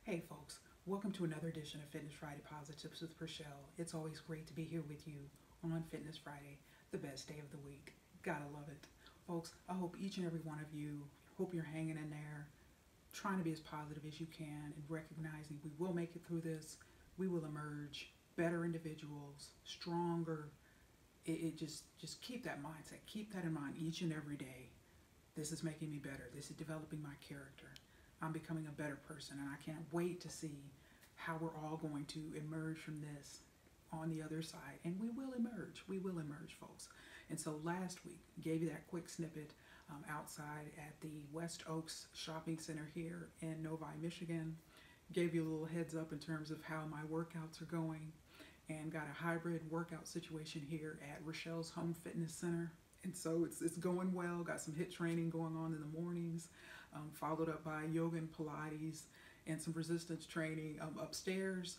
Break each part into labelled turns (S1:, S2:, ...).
S1: Hey folks, welcome to another edition of Fitness Friday Posi-TIPS with Rachelle. It's always great to be here with you on Fitness Friday, the best day of the week. Gotta love it. Folks, I hope each and every one of you, hope you're hanging in there, trying to be as positive as you can and recognizing we will make it through this. We will emerge better individuals, stronger. Just keep that mindset. Keep that in mind each and every day. This is making me better. This is developing my character. I'm becoming a better person, and I can't wait to see how we're all going to emerge from this on the other side. And we will emerge. We will emerge, folks. And so last week, gave you that quick snippet outside at the West Oaks Shopping Center here in Novi-Michigan. Gave you a little heads up in terms of how my workouts are going, and got a hybrid workout situation here at Rachelle's Home Fitness Center. And so it's going well. Got some HIIT training going on in the mornings, followed up by yoga and Pilates and some resistance training upstairs.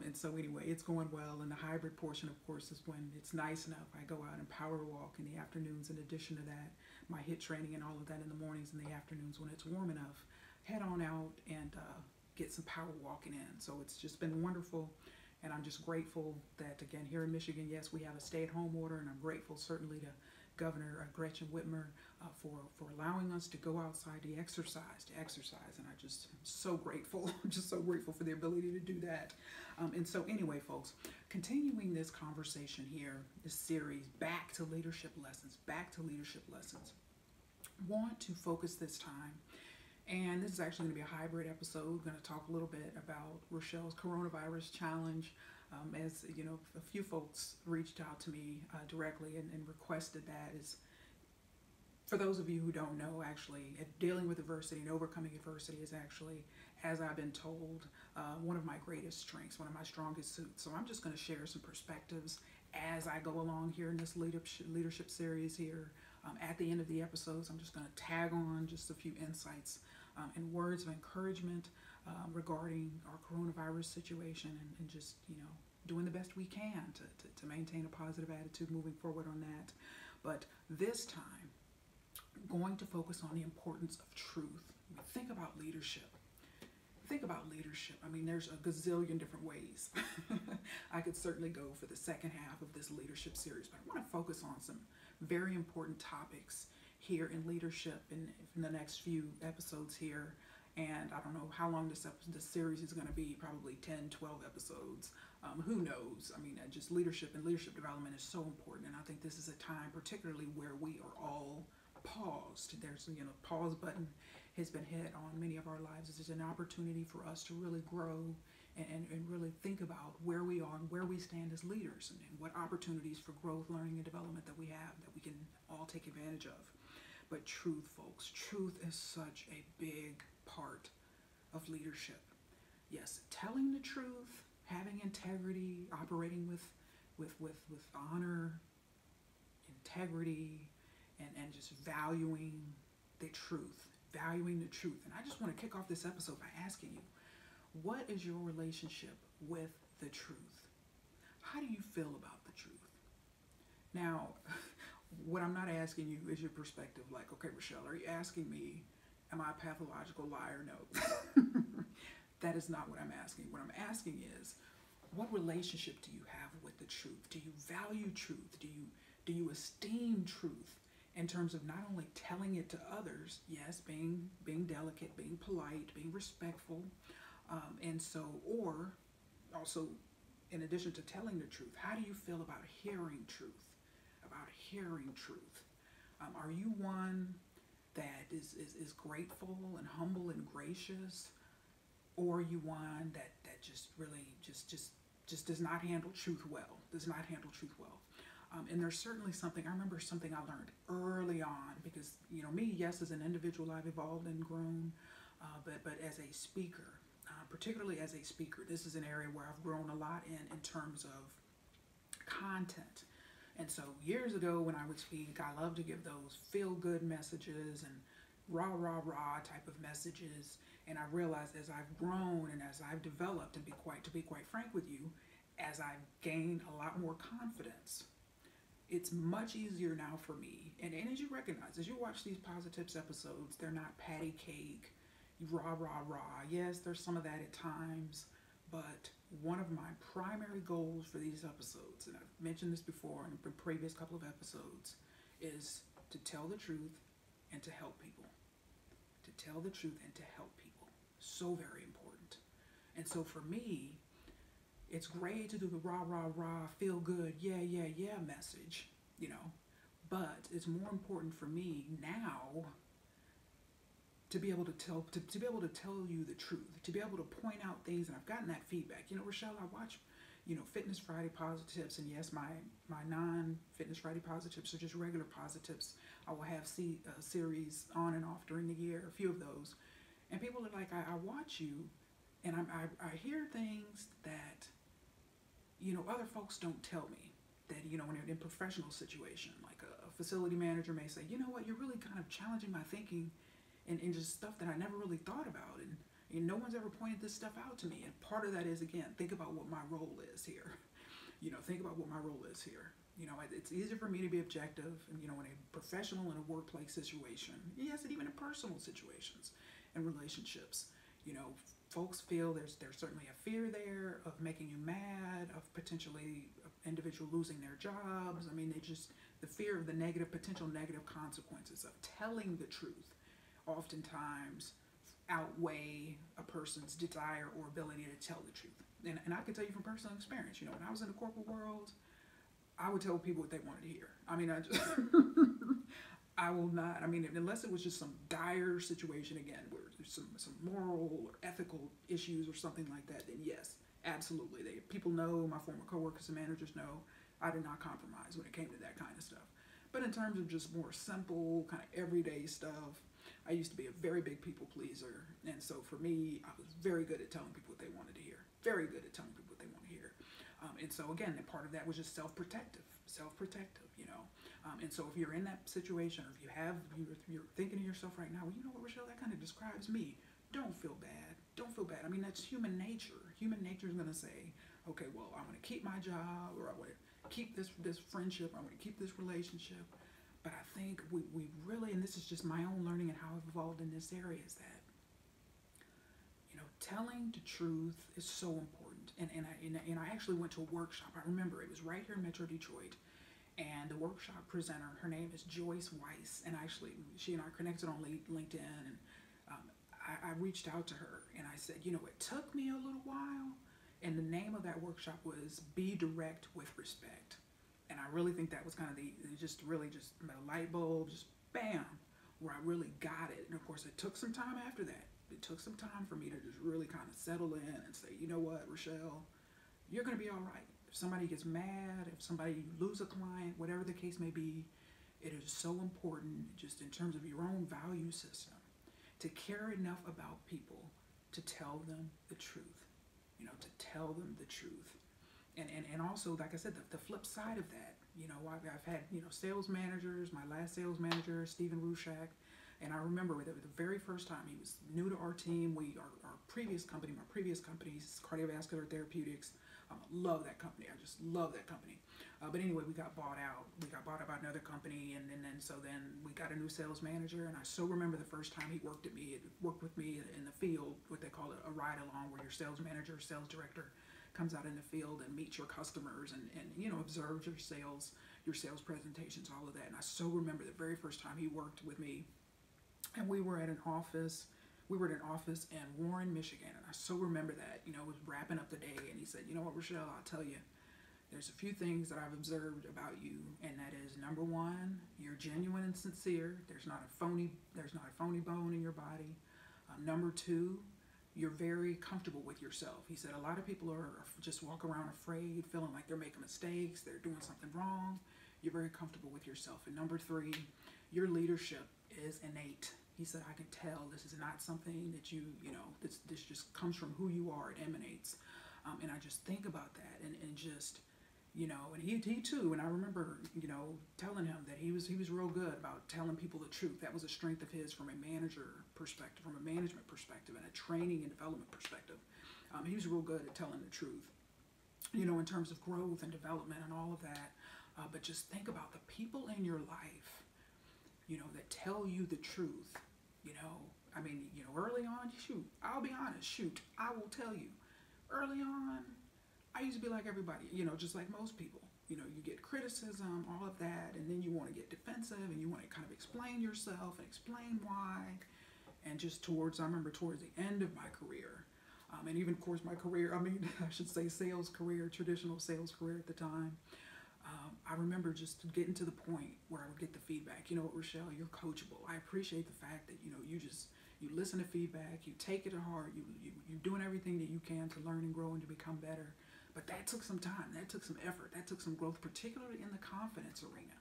S1: And so anyway, it's going well. And the hybrid portion, of course, is when it's nice enough. I go out and power walk in the afternoons. In addition to that, my HIIT training and all of that in the mornings and the afternoons when it's warm enough. Head on out and get some power walking in. So it's just been wonderful. And I'm just grateful that, again, here in Michigan, yes, we have a stay-at-home order, and I'm grateful certainly to Governor Gretchen Whitmer for allowing us to go outside to exercise, and I just so grateful, just so grateful for the ability to do that. And so anyway, folks, continuing this conversation here, this series, back to leadership lessons, want to focus this time. And this is actually going to be a hybrid episode. We're going to talk a little bit about Rachelle's coronavirus challenge. As you know, a few folks reached out to me directly and requested that. Is for those of you who don't know, actually, dealing with adversity and overcoming adversity is actually, as I've been told, one of my greatest strengths, one of my strongest suits. So I'm just going to share some perspectives as I go along here in this leadership series here. At the end of the episodes, I'm just going to tag on just a few insights and words of encouragement regarding our coronavirus situation, and just, doing the best we can to maintain a positive attitude moving forward on that. But this time, going to focus on the importance of truth. Think about leadership. I mean, there's a gazillion different ways. I could certainly go for the second half of this leadership series, but I want to focus on some very important topics here in leadership in the next few episodes here. And I don't know how long this series is going to be, probably 10, 12 episodes. Who knows? I mean, just leadership and leadership development is so important. And I think this is a time particularly where we are all paused. There's, pause button has been hit on many of our lives. This is an opportunity for us to really grow and really think about where we are and where we stand as leaders, and what opportunities for growth, learning, and development that we have that we can all take advantage of. But truth, folks, truth is such a big part of leadership. Yes, telling the truth, having integrity, operating with honor, integrity, and just valuing the truth. And I just want to kick off this episode by asking you, what is your relationship with the truth? How do you feel about the truth? Now, what I'm not asking you is your perspective, like, okay, Rachelle, are you asking me, am I a pathological liar? No. That is not what I'm asking. What I'm asking is, what relationship do you have with the truth? Do you value truth? Do you esteem truth in terms of not only telling it to others, yes, being delicate, being polite, being respectful, and so, or also, in addition to telling the truth, how do you feel about hearing truth? Are you one that is grateful and humble and gracious, or are you one that just really just does not handle truth well? And there's certainly something, I remember something I learned early on, because, me, yes, as an individual, I've evolved and grown, but as a speaker, particularly as a speaker, this is an area where I've grown a lot in terms of content. And so years ago when I would speak, I loved to give those feel-good messages and rah, rah, rah type of messages. And I realized as I've grown and as I've developed, and to be quite frank with you, as I've gained a lot more confidence, it's much easier now for me. And as you recognize, as you watch these Posi-TIPS episodes, they're not patty cake, rah, rah, rah. Yes, there's some of that at times, but one of my primary goals for these episodes, and I've mentioned this before in the previous couple of episodes, is to tell the truth and to help people. To tell the truth and to help people. So very important. And so for me, it's great to do the rah, rah, rah, feel good, yeah, yeah, yeah message, but it's more important for me now to be able to to be able to tell you the truth, to be able to point out things. And I've gotten that feedback. Rachelle, I watch, Fitness Friday Posi-TIPS, and yes, my non-Fitness Friday Posi-TIPS are just regular Posi-TIPS. I will have series on and off during the year, a few of those. And people are like, I watch you, and I hear things that, other folks don't tell me. That, when in a professional situation, like a facility manager may say, you know what, you're really kind of challenging my thinking and just stuff that I never really thought about. And no one's ever pointed this stuff out to me. And part of that is, again, think about what my role is here. Think about what my role is here. It's easier for me to be objective, and, in a professional and a workplace situation, yes, and even in personal situations and relationships, folks feel there's certainly a fear there of making you mad, of potentially an individual losing their jobs. I mean, the fear of the potential negative consequences of telling the truth oftentimes outweigh a person's desire or ability to tell the truth. And I can tell you from personal experience, when I was in the corporate world, I would tell people what they wanted to hear. I mean, I will not, unless it was just some dire situation, again, where there's some moral or ethical issues or something like that, then yes, absolutely. People know, my former coworkers and managers know, I did not compromise when it came to that kind of stuff. But in terms of just more simple, kind of everyday stuff, I used to be a very big people pleaser. And so for me, I was very good at telling people what they wanted to hear. Very good at telling people what they want to hear. And so again, part of that was just self-protective. And so if you're in that situation, or if you're thinking to yourself right now, well, you know what, Rachelle, that kind of describes me. Don't feel bad. Don't feel bad. That's human nature. Human nature is going to say, okay, well, I want to keep my job, or I want to keep this friendship, or I want to keep this relationship. But I think we really, and this is just my own learning and how I've evolved in this area, is that, telling the truth is so important. And I actually went to a workshop. I remember it was right here in Metro Detroit. And the workshop presenter, her name is Joyce Weiss. And actually, she and I connected on LinkedIn. And I reached out to her and I said, it took me a little while. And the name of that workshop was Be Direct with Respect. And I really think that was kind of just a light bulb, just bam, where I really got it. And of course, it took some time after that. It took some time for me to just really kind of settle in and say, you know what, Rachelle, you're going to be all right. If somebody gets mad, if you lose a client, whatever the case may be, it is so important, just in terms of your own value system, to care enough about people to tell them the truth, to tell them the truth. And also, like I said, the flip side of that, I've had, sales managers, my last sales manager, Stephen Rushak, and I remember the very first time he was new to our team. Our previous company's Cardiovascular Therapeutics. Love that company. I just love that company. But anyway, we got bought out. We got bought out by another company, and then we got a new sales manager. And I so remember the first time he worked with me in the field, what they call a ride along, where your sales manager, sales director comes out in the field and meets your customers and observes your sales presentations, all of that. And I so remember the very first time he worked with me, and we were at an office. We were at an office in Warren, Michigan, and I so remember that. It was wrapping up the day, and he said, "You know what, Rachelle? I'll tell you, there's a few things that I've observed about you, and that is, number one, you're genuine and sincere. There's not a phony bone in your body. Number two, you're very comfortable with yourself." He said, "A lot of people are just walk around afraid, feeling like they're making mistakes, they're doing something wrong. You're very comfortable with yourself. And number three, your leadership is innate." He said, "I can tell this is not something that this just comes from who you are. It emanates." And I just think about that, and just, and he too. And I remember, telling him that he was real good about telling people the truth. That was a strength of his from a manager perspective, from a management perspective, and a training and development perspective. He was real good at telling the truth, in terms of growth and development and all of that. But just think about the people in your life, that tell you the truth. I mean, early on, shoot, I'll be honest, shoot, I will tell you, early on, I used to be like everybody, just like most people. You get criticism, all of that, and then you want to get defensive and you want to kind of explain yourself and explain why. And just I remember towards the end of my career, and even, of course, my career, I should say sales career, traditional sales career at the time, I remember just getting to the point where I would get the feedback. You know what, Rachelle, you're coachable. I appreciate the fact that, you listen to feedback, you take it to heart, you're doing everything that you can to learn and grow and to become better. But that took some time, that took some effort, that took some growth, particularly in the confidence arena.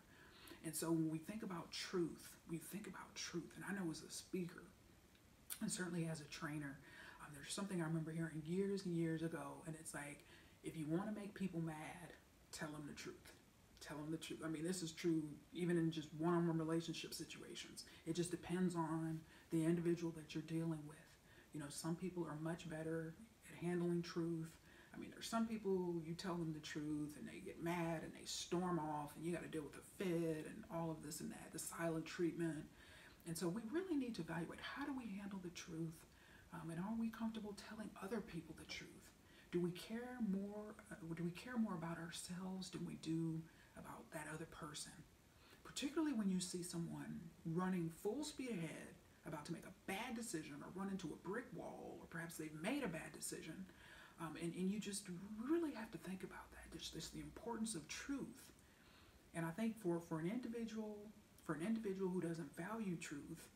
S1: And so when we think about truth, and I know as a speaker, and certainly as a trainer, there's something I remember hearing years and years ago, and it's like, if you want to make people mad, tell them the truth. Tell them the truth. This is true even in just one-on-one relationship situations. It just depends on the individual that you're dealing with. Some people are much better at handling truth. There's some people, you tell them the truth and they get mad and they storm off and you got to deal with a fit and all of this and that, the silent treatment. And so we really need to evaluate, how do we handle the truth? And are we comfortable telling other people the truth? Do we care more about ourselves than we do about that other person? Particularly when you see someone running full speed ahead, about to make a bad decision or run into a brick wall, or perhaps they've made a bad decision. And you just really have to think about that. There's the importance of truth. And I think for an individual who doesn't value truth,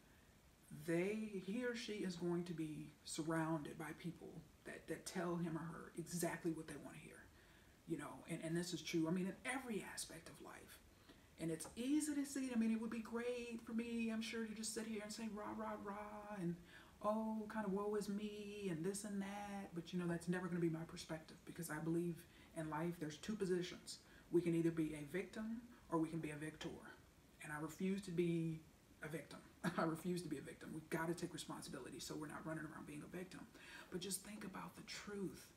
S1: he or she is going to be surrounded by people that tell him or her exactly what they want to hear. And this is true, in every aspect of life. And it's easy to see. It would be great for me, I'm sure, to just sit here and say rah, rah, rah, and oh, kind of woe is me, and this and that. But that's never going to be my perspective, because I believe in life there's two positions. We can either be a victim or we can be a victor. And I refuse to be a victim. I refuse to be a victim. We've got to take responsibility so we're not running around being a victim. But just think about the truth.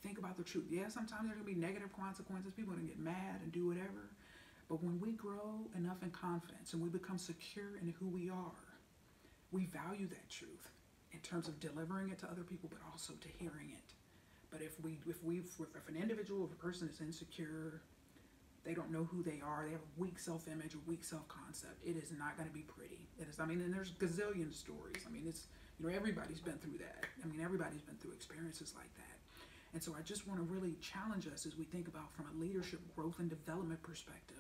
S1: Think about the truth. Yeah, sometimes there's going to be negative consequences. People are going to get mad and do whatever. But when we grow enough in confidence and we become secure in who we are, we value that truth in terms of delivering it to other people, but also to hearing it. But if an individual, if a person is insecure, they don't know who they are, they have a weak self-image or weak self-concept, it is not going to be pretty. It is. And there's gazillion stories. It's, everybody's been through that. Everybody's been through experiences like that. And so I just want to really challenge us as we think about, from a leadership growth and development perspective,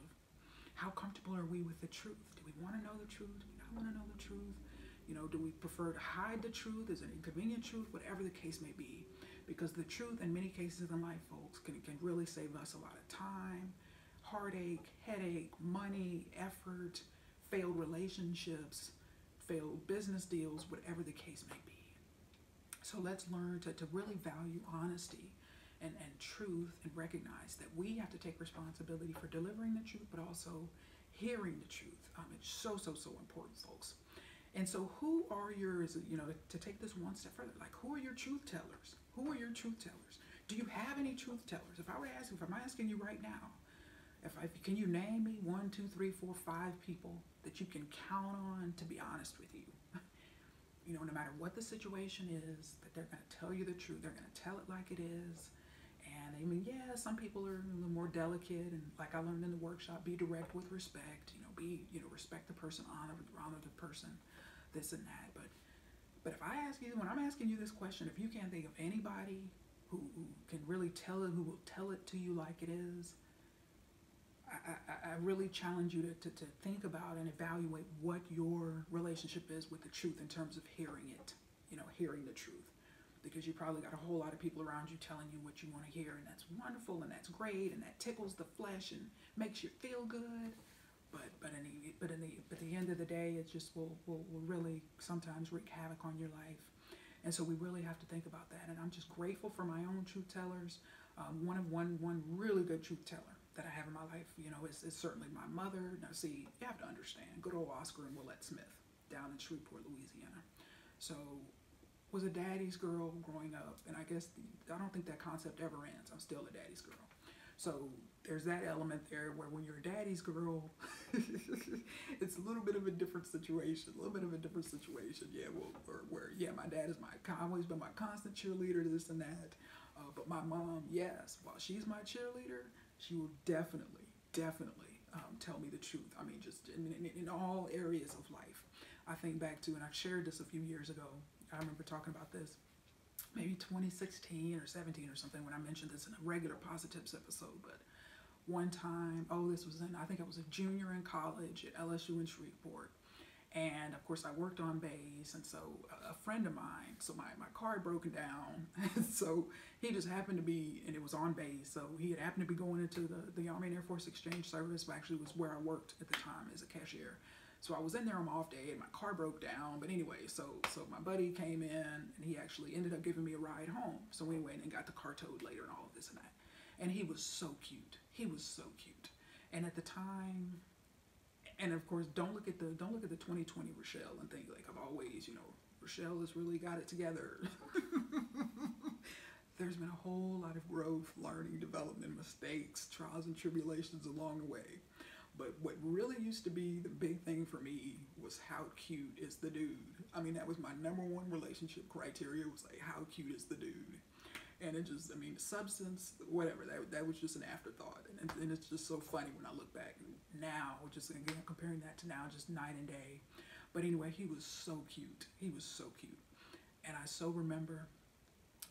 S1: how comfortable are we with the truth? Do we want to know the truth? Do we not want to know the truth? Do we prefer to hide the truth? Is it inconvenient truth? Whatever the case may be. Because the truth, in many cases in life, folks, can really save us a lot of time, heartache, headache, money, effort, failed relationships, failed business deals, whatever the case may be. So let's learn to really value honesty and truth, and recognize that we have to take responsibility for delivering the truth, but also hearing the truth. It's so important, folks. And so who are to take this one step further, like, who are your truth tellers? Who are your truth tellers? Do you have any truth tellers? If I'm asking you right now, can you name me 1, 2, 3, 4, 5 people that you can count on to be honest with you? No matter what the situation is, that they're going to tell you the truth. They're going to tell it like it is. And some people are a little more delicate, and like I learned in the workshop, be direct with respect. Respect the person, honor the person, this and that. But if I ask you, when I'm asking you this question, if you can't think of anybody who can really tell it, who will tell it to you like it is, I really challenge you to think about and evaluate what your relationship is with the truth in terms of hearing it, hearing the truth. Because you probably got a whole lot of people around you telling you what you want to hear, and that's wonderful, and that's great, and that tickles the flesh and makes you feel good. But at the end of the day, it just will really sometimes wreak havoc on your life. And so we really have to think about that. And I'm just grateful for my own truth tellers. One really good truth teller that I have in my life, is certainly my mother. Now, see, you have to understand, good old Oscar and Willette Smith down in Shreveport, Louisiana. So, was a daddy's girl growing up, and I guess I don't think that concept ever ends. I'm still a daddy's girl. So there's that element there where when you're a daddy's girl, it's a little bit of a different situation. A little bit of a different situation. Yeah, well, where yeah, my dad is always been my constant cheerleader, this and that. But my mom, yes, while she's my cheerleader, she will definitely tell me the truth. I mean, just in all areas of life. I think back to, and I shared this a few years ago. I remember talking about this maybe 2016 or 17 or something when I mentioned this in a regular Posi-TIPS episode. But one time, this was I think I was a junior in college at LSU in Shreveport. And of course I worked on bass, and so a friend of mine, so my car had broken down, so he just happened to be, and it was on bass, so he had happened to be going into the Army and Air Force Exchange Service, but actually was where I worked at the time as a cashier. So I was in there on my off day, and my car broke down, but anyway, so my buddy came in, and he actually ended up giving me a ride home. So we went and got the car towed later and all of this and that. And he was so cute. He was so cute. And at the time, and of course, don't look at the 2020 Rachelle and think like I've always, Rachelle has really got it together. There's been a whole lot of growth, learning, development, mistakes, trials and tribulations along the way. But what really used to be the big thing for me was how cute is the dude. I mean, that was my number one relationship criteria, was like, how cute is the dude? And it just, I mean, substance, whatever, that was just an afterthought. And it's just so funny when I look back now, just again, comparing that to now, just night and day. But anyway, he was so cute. He was so cute. And I so remember,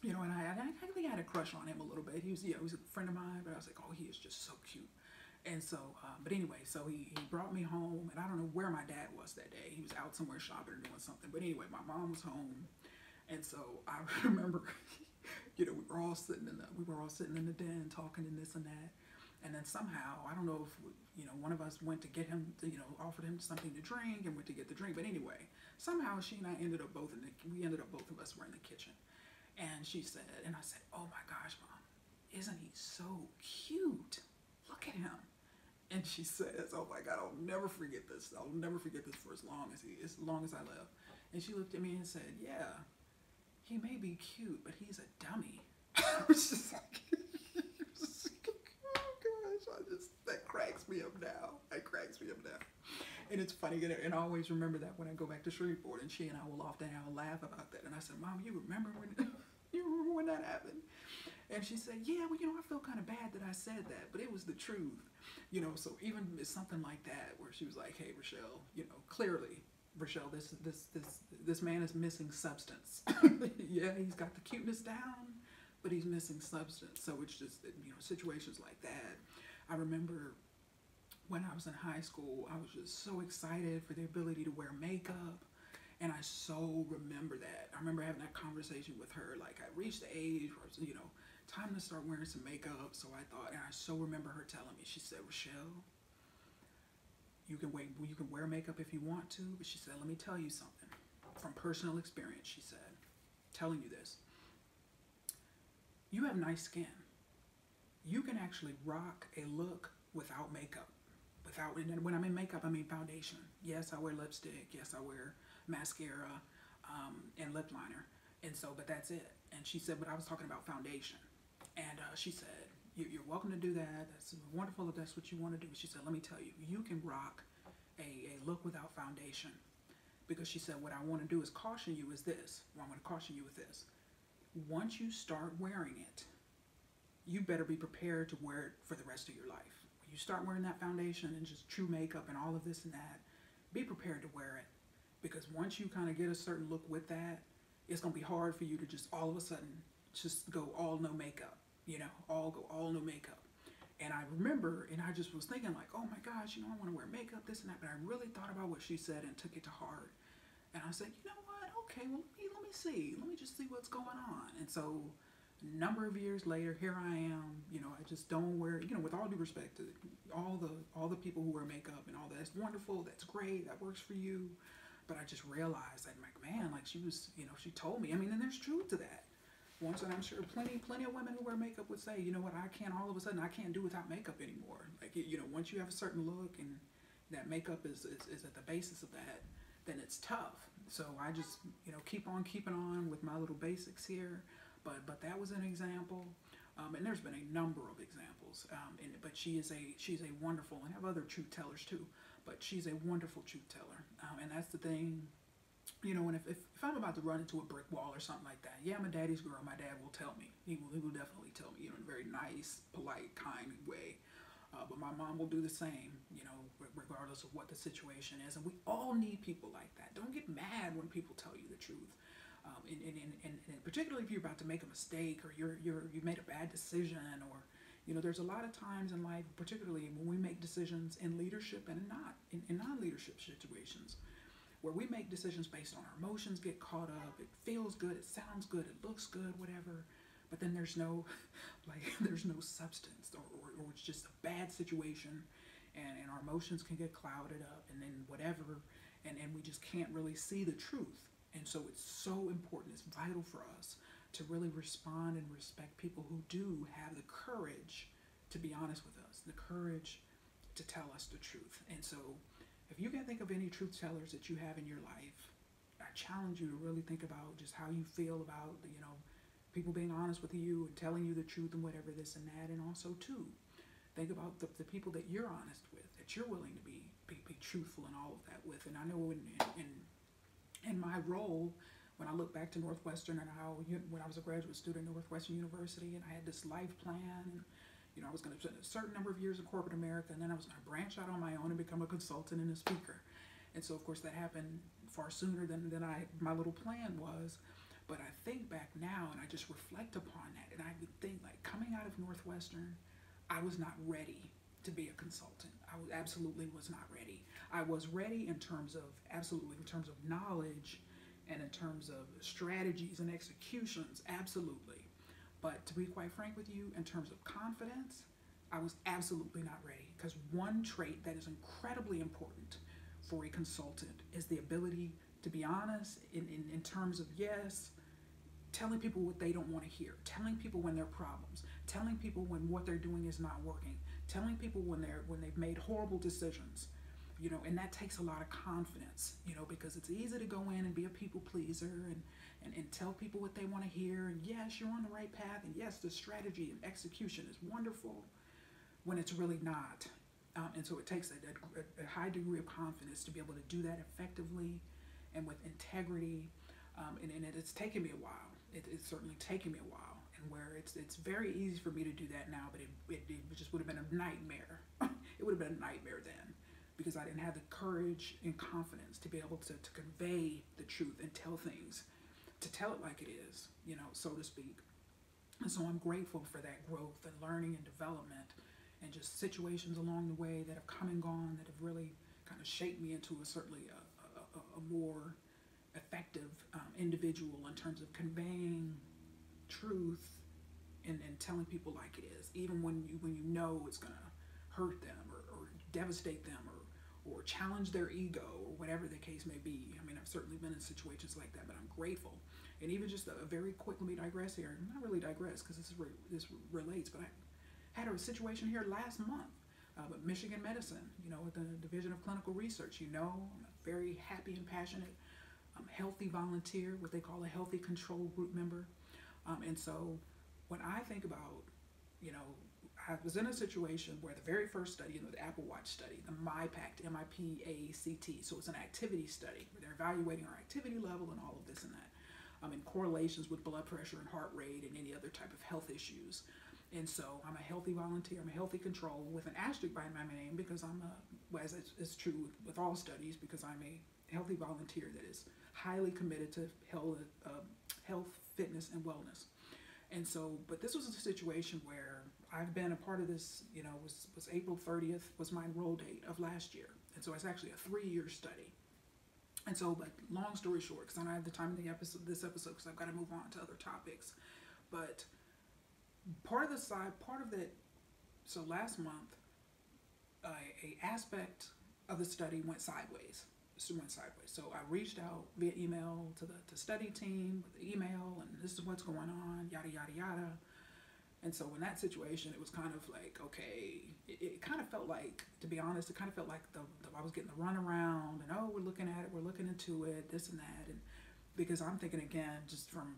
S1: and I think I had a crush on him a little bit. He was a friend of mine, but I was like, oh, he is just so cute. And so, but anyway, so he brought me home, and I don't know where my dad was that day. He was out somewhere shopping or doing something. But anyway, my mom was home. And so I remember, we were all sitting in the den talking and this and that. And then somehow, I don't know if, one of us went to get him, offered him something to drink and went to get the drink. But anyway, somehow she and I ended up both of us were in the kitchen. And she said, and I said, oh my gosh, Mom, isn't he so cute? Look at him. And she says, oh my God, I'll never forget this. I'll never forget this for as long as I live. And she looked at me and said, yeah, he may be cute, but he's a dummy. I was just like, oh gosh, that cracks me up now. That cracks me up now. And it's funny, and I always remember that when I go back to Shreveport, and she and I will often have a laugh about that. And I said, Mom, you remember when that happened? And she said, yeah, well, I feel kind of bad that I said that, but it was the truth. So even something like that, where she was like, hey, Rachelle, clearly, Rachelle, this man is missing substance. Yeah, he's got the cuteness down, but he's missing substance. So it's just, situations like that. I remember when I was in high school, I was just so excited for the ability to wear makeup. And I so remember that. I remember having that conversation with her. Like, I reached the age where, time to start wearing some makeup. So I thought, and I so remember her telling me, she said, Rachelle, you can wear makeup if you want to, but she said, let me tell you something. From personal experience, she said, telling you this. You have nice skin. You can actually rock a look without makeup. And when I'm in makeup, I mean foundation. Yes, I wear lipstick. Yes, I wear mascara and lip liner. And so, but that's it. And she said, but I was talking about foundation. And she said, you're welcome to do that. That's wonderful if that's what you want to do. She said, let me tell you, you can rock a look without foundation. Because she said, what I want to do is caution you is this. Well, I'm going to caution you with this. Once you start wearing it, you better be prepared to wear it for the rest of your life. When you start wearing that foundation and just true makeup and all of this and that, be prepared to wear it. Because once you kind of get a certain look with that, it's going to be hard for you to just all of a sudden just go all no makeup, all no makeup. And I remember, and I just was thinking like, oh my gosh, I want to wear makeup, this and that. But I really thought about what she said and took it to heart. And I said, you know what? Okay, well, let me see. Let me just see what's going on. And so a number of years later, here I am, I just don't wear, with all due respect to all the people who wear makeup and all that. That's wonderful. That's great. That works for you. But I just realized that, like, man, like she was, she told me. I mean, and there's truth to that. Once, and I'm sure plenty of women who wear makeup would say, you know what, I can't do without makeup anymore. Like, once you have a certain look and that makeup is at the basis of that, then it's tough. So I just, keep on keeping on with my little basics here. But that was an example. And there's been a number of examples. But she's a wonderful, and I have other truth tellers too. But she's a wonderful truth teller, and that's the thing. And if I'm about to run into a brick wall or something like that, yeah, I'm a daddy's girl. My dad will tell me. He will definitely tell me, in a very nice, polite, kind way. But my mom will do the same, regardless of what the situation is. And we all need people like that. Don't get mad when people tell you the truth. And particularly if you're about to make a mistake, or you made a bad decision, or there's a lot of times in life, particularly when we make decisions in leadership and in non-leadership situations, where we make decisions based on our emotions, get caught up. It feels good, it sounds good, it looks good, whatever. But then there's no there's no substance, or it's just a bad situation, and our emotions can get clouded up, and then whatever, and we just can't really see the truth. And so it's so important, it's vital for us to really respond and respect people who do have the courage to be honest with us, the courage to tell us the truth. And so if you can think of any truth tellers that you have in your life, I challenge you to really think about just how you feel about, people being honest with you and telling you the truth and whatever, this and that. And also too, think about the people that you're honest with, that you're willing to be truthful in all of that with. And I know in my role, when I look back to Northwestern, and how when I was a graduate student at Northwestern University, and I had this life plan, and I was going to spend a certain number of years in corporate America, and then I was going to branch out on my own and become a consultant and a speaker. And so of course that happened far sooner than my little plan was. But I think back now and I just reflect upon that, and I would think, like, coming out of Northwestern, I was not ready to be a consultant. I absolutely was not ready. I was ready in terms of knowledge, and in terms of strategies and executions, absolutely. But to be quite frank with you, in terms of confidence, I was absolutely not ready. Because one trait that is incredibly important for a consultant is the ability to be honest in terms of, yes, telling people what they don't want to hear, telling people when there are problems, telling people when what they're doing is not working, telling people when they've made horrible decisions, and that takes a lot of confidence, because it's easy to go in and be a people pleaser and tell people what they want to hear, and yes, you're on the right path, and yes, the strategy and execution is wonderful, when it's really not. And so it takes a high degree of confidence to be able to do that effectively and with integrity. And it's taken me a while. It's certainly taken me a while, and where it's very easy for me to do that now, but it just would have been a nightmare. It would have been a nightmare then, because I didn't have the courage and confidence to be able to convey the truth and tell things, to tell it like it is, so to speak. And so I'm grateful for that growth and learning and development, and just situations along the way that have come and gone that have really kind of shaped me into certainly a more effective individual in terms of conveying truth and telling people like it is, even when you know it's going to hurt them or devastate them or challenge their ego or whatever the case may be. I mean, I've certainly been in situations like that, but I'm grateful. And even just a very quick, let me digress here. Not really digress, because this relates, but I had a situation here last month with Michigan Medicine, with the Division of Clinical Research. I'm a very happy and passionate healthy volunteer, what they call a healthy control group member. And so when I think about, I was in a situation where the very first study, the Apple Watch study, the MIPACT, M-I-P-A-C-T, so it's an activity study where they're evaluating our activity level and all of this and that, in correlations with blood pressure and heart rate and any other type of health issues. And so I'm a healthy volunteer, I'm a healthy control with an asterisk by my name, because as it's true with all studies, because I'm a healthy volunteer that is highly committed to health, fitness, and wellness. And so, but this was a situation where I've been a part of this, was April 30th was my enroll date of last year. And so it's actually a 3-year study. And so, like, long story short, because I don't have the time in this episode, because I've got to move on to other topics. But part of that, so last month, a aspect of the study went sideways. So I reached out via email to the study team with the email, and this is what's going on, yada, yada, yada. And so in that situation, it was kind of like, okay, it kind of felt like, to be honest, it kind of felt like I was getting the runaround, and we're looking at it, we're looking into it, this and that. because I'm thinking again, just from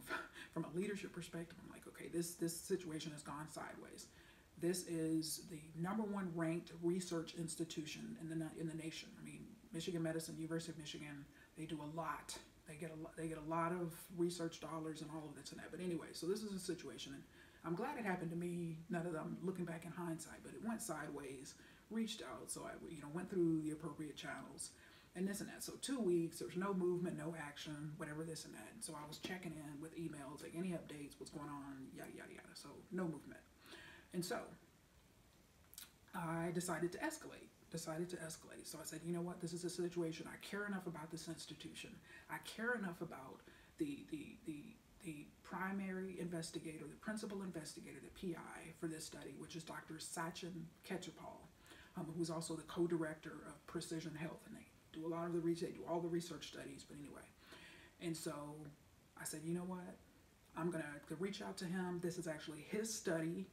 S1: a leadership perspective, I'm like, okay, this situation has gone sideways. This is the number one ranked research institution in the nation. I mean, Michigan Medicine, University of Michigan, they do a lot. They get a lot of research dollars and all of this and that. But anyway, so this is a situation, and I'm glad it happened to me. Now that I'm looking back in hindsight, but it went sideways. Reached out, so I went through the appropriate channels, and this and that. So 2 weeks, there was no movement, no action, whatever this and that. And so I was checking in with emails, like any updates, what's going on, yada yada yada. So no movement, and so I decided to escalate. So I said, you know what, this is a situation. I care enough about this institution. I care enough about the primary investigator, the principal investigator, the PI for this study, which is Dr. Sachin Ketchapal, who's also the co-director of Precision Health, and they do a lot of the research, they do all the research studies. But anyway, and so I said, you know what, I'm gonna reach out to him. This is actually his study.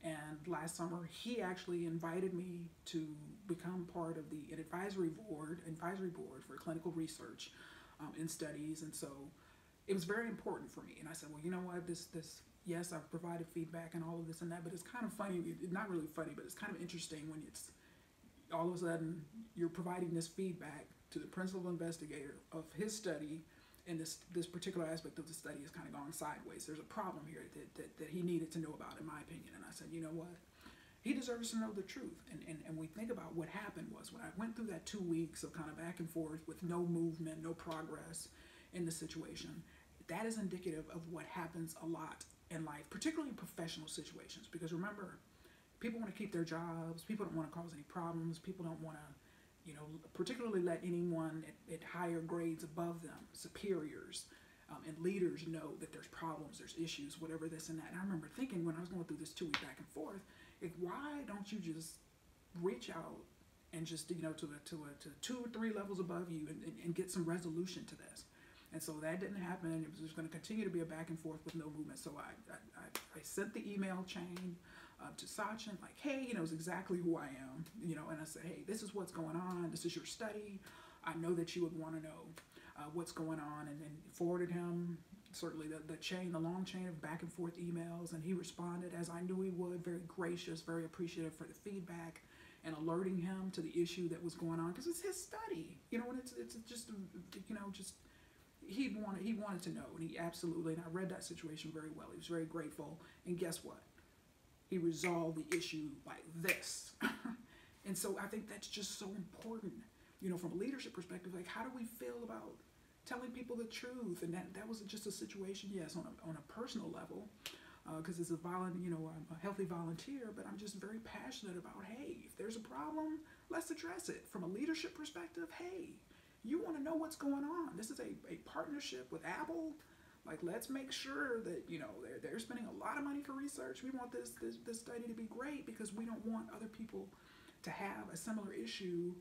S1: And last summer, he actually invited me to become part of an advisory board for clinical research in studies. And so it was very important for me. And I said, well, you know what, yes, I've provided feedback and all of this and that, but it's kind of funny, not really funny, but it's kind of interesting when it's all of a sudden you're providing this feedback to the principal investigator of his study, and this particular aspect of the study has kind of gone sideways. There's a problem here that he needed to know about, in my opinion. And I said, you know what? He deserves to know the truth. And we think about what happened was when I went through that 2 weeks of kind of back and forth with no movement, no progress in the situation, that is indicative of what happens a lot in life, particularly in professional situations. Because remember, people want to keep their jobs. People don't want to cause any problems. People don't want to, particularly let anyone at higher grades above them, superiors, and leaders know that there's problems, there's issues, whatever this and that. And I remember thinking when I was going through this 2 week back and forth, why don't you just reach out and just, to 2 or 3 levels above you and get some resolution to this? And so that didn't happen. It was just going to continue to be a back and forth with no movement. So I sent the email chain to Sachin, like, hey, he knows exactly who I am, and I said, hey, this is what's going on. This is your study. I know that you would want to know what's going on, and then forwarded him certainly the long chain of back and forth emails, and he responded as I knew he would, very gracious, very appreciative for the feedback, and alerting him to the issue that was going on, because it's his study, and it's just, just he wanted to know, and he absolutely, and I read that situation very well. He was very grateful, and guess what? He resolved the issue like this. And so I think that's just so important, from a leadership perspective. Like, how do we feel about telling people the truth? And that was just a situation, yes, on a personal level, because it's I'm a healthy volunteer, but I'm just very passionate about, hey, if there's a problem, let's address it. From a leadership perspective, hey, you want to know what's going on. This is a partnership with Apple. Like, let's make sure that, they're spending a lot of money for research. We want this study to be great, because we don't want other people to have a similar issue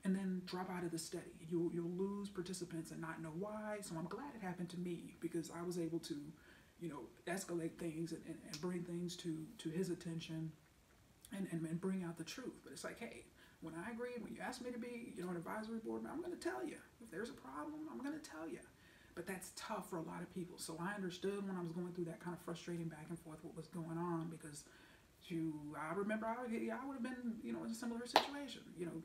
S1: and then drop out of the study. You'll lose participants and not know why. So I'm glad it happened to me, because I was able to, escalate things and bring things to his attention and bring out the truth. But it's like, hey, when I agree, when you ask me to be, an advisory board member, I'm going to tell you. If there's a problem, I'm going to tell you. But that's tough for a lot of people. So I understood when I was going through that kind of frustrating back and forth what was going on, because I remember I would have been, in a similar situation,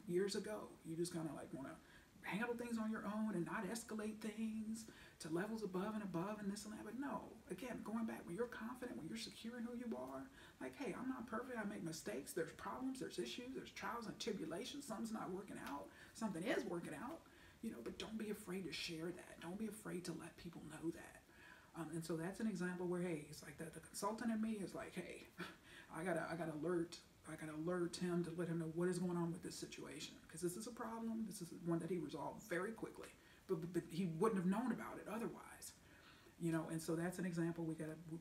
S1: years ago. You just kind of like want to handle things on your own and not escalate things to levels above and this and that. But no, again, going back, when you're confident, when you're secure in who you are, like, hey, I'm not perfect. I make mistakes. There's problems, there's issues, there's trials and tribulations. Something's not working out. Something is working out. But don't be afraid to share that. Don't be afraid to let people know that. And so that's an example where, hey, it's like the consultant in me is like, hey, I gotta alert him to let him know what is going on with this situation, because this is a problem. This is one that he resolved very quickly, but he wouldn't have known about it otherwise. And so that's an example. We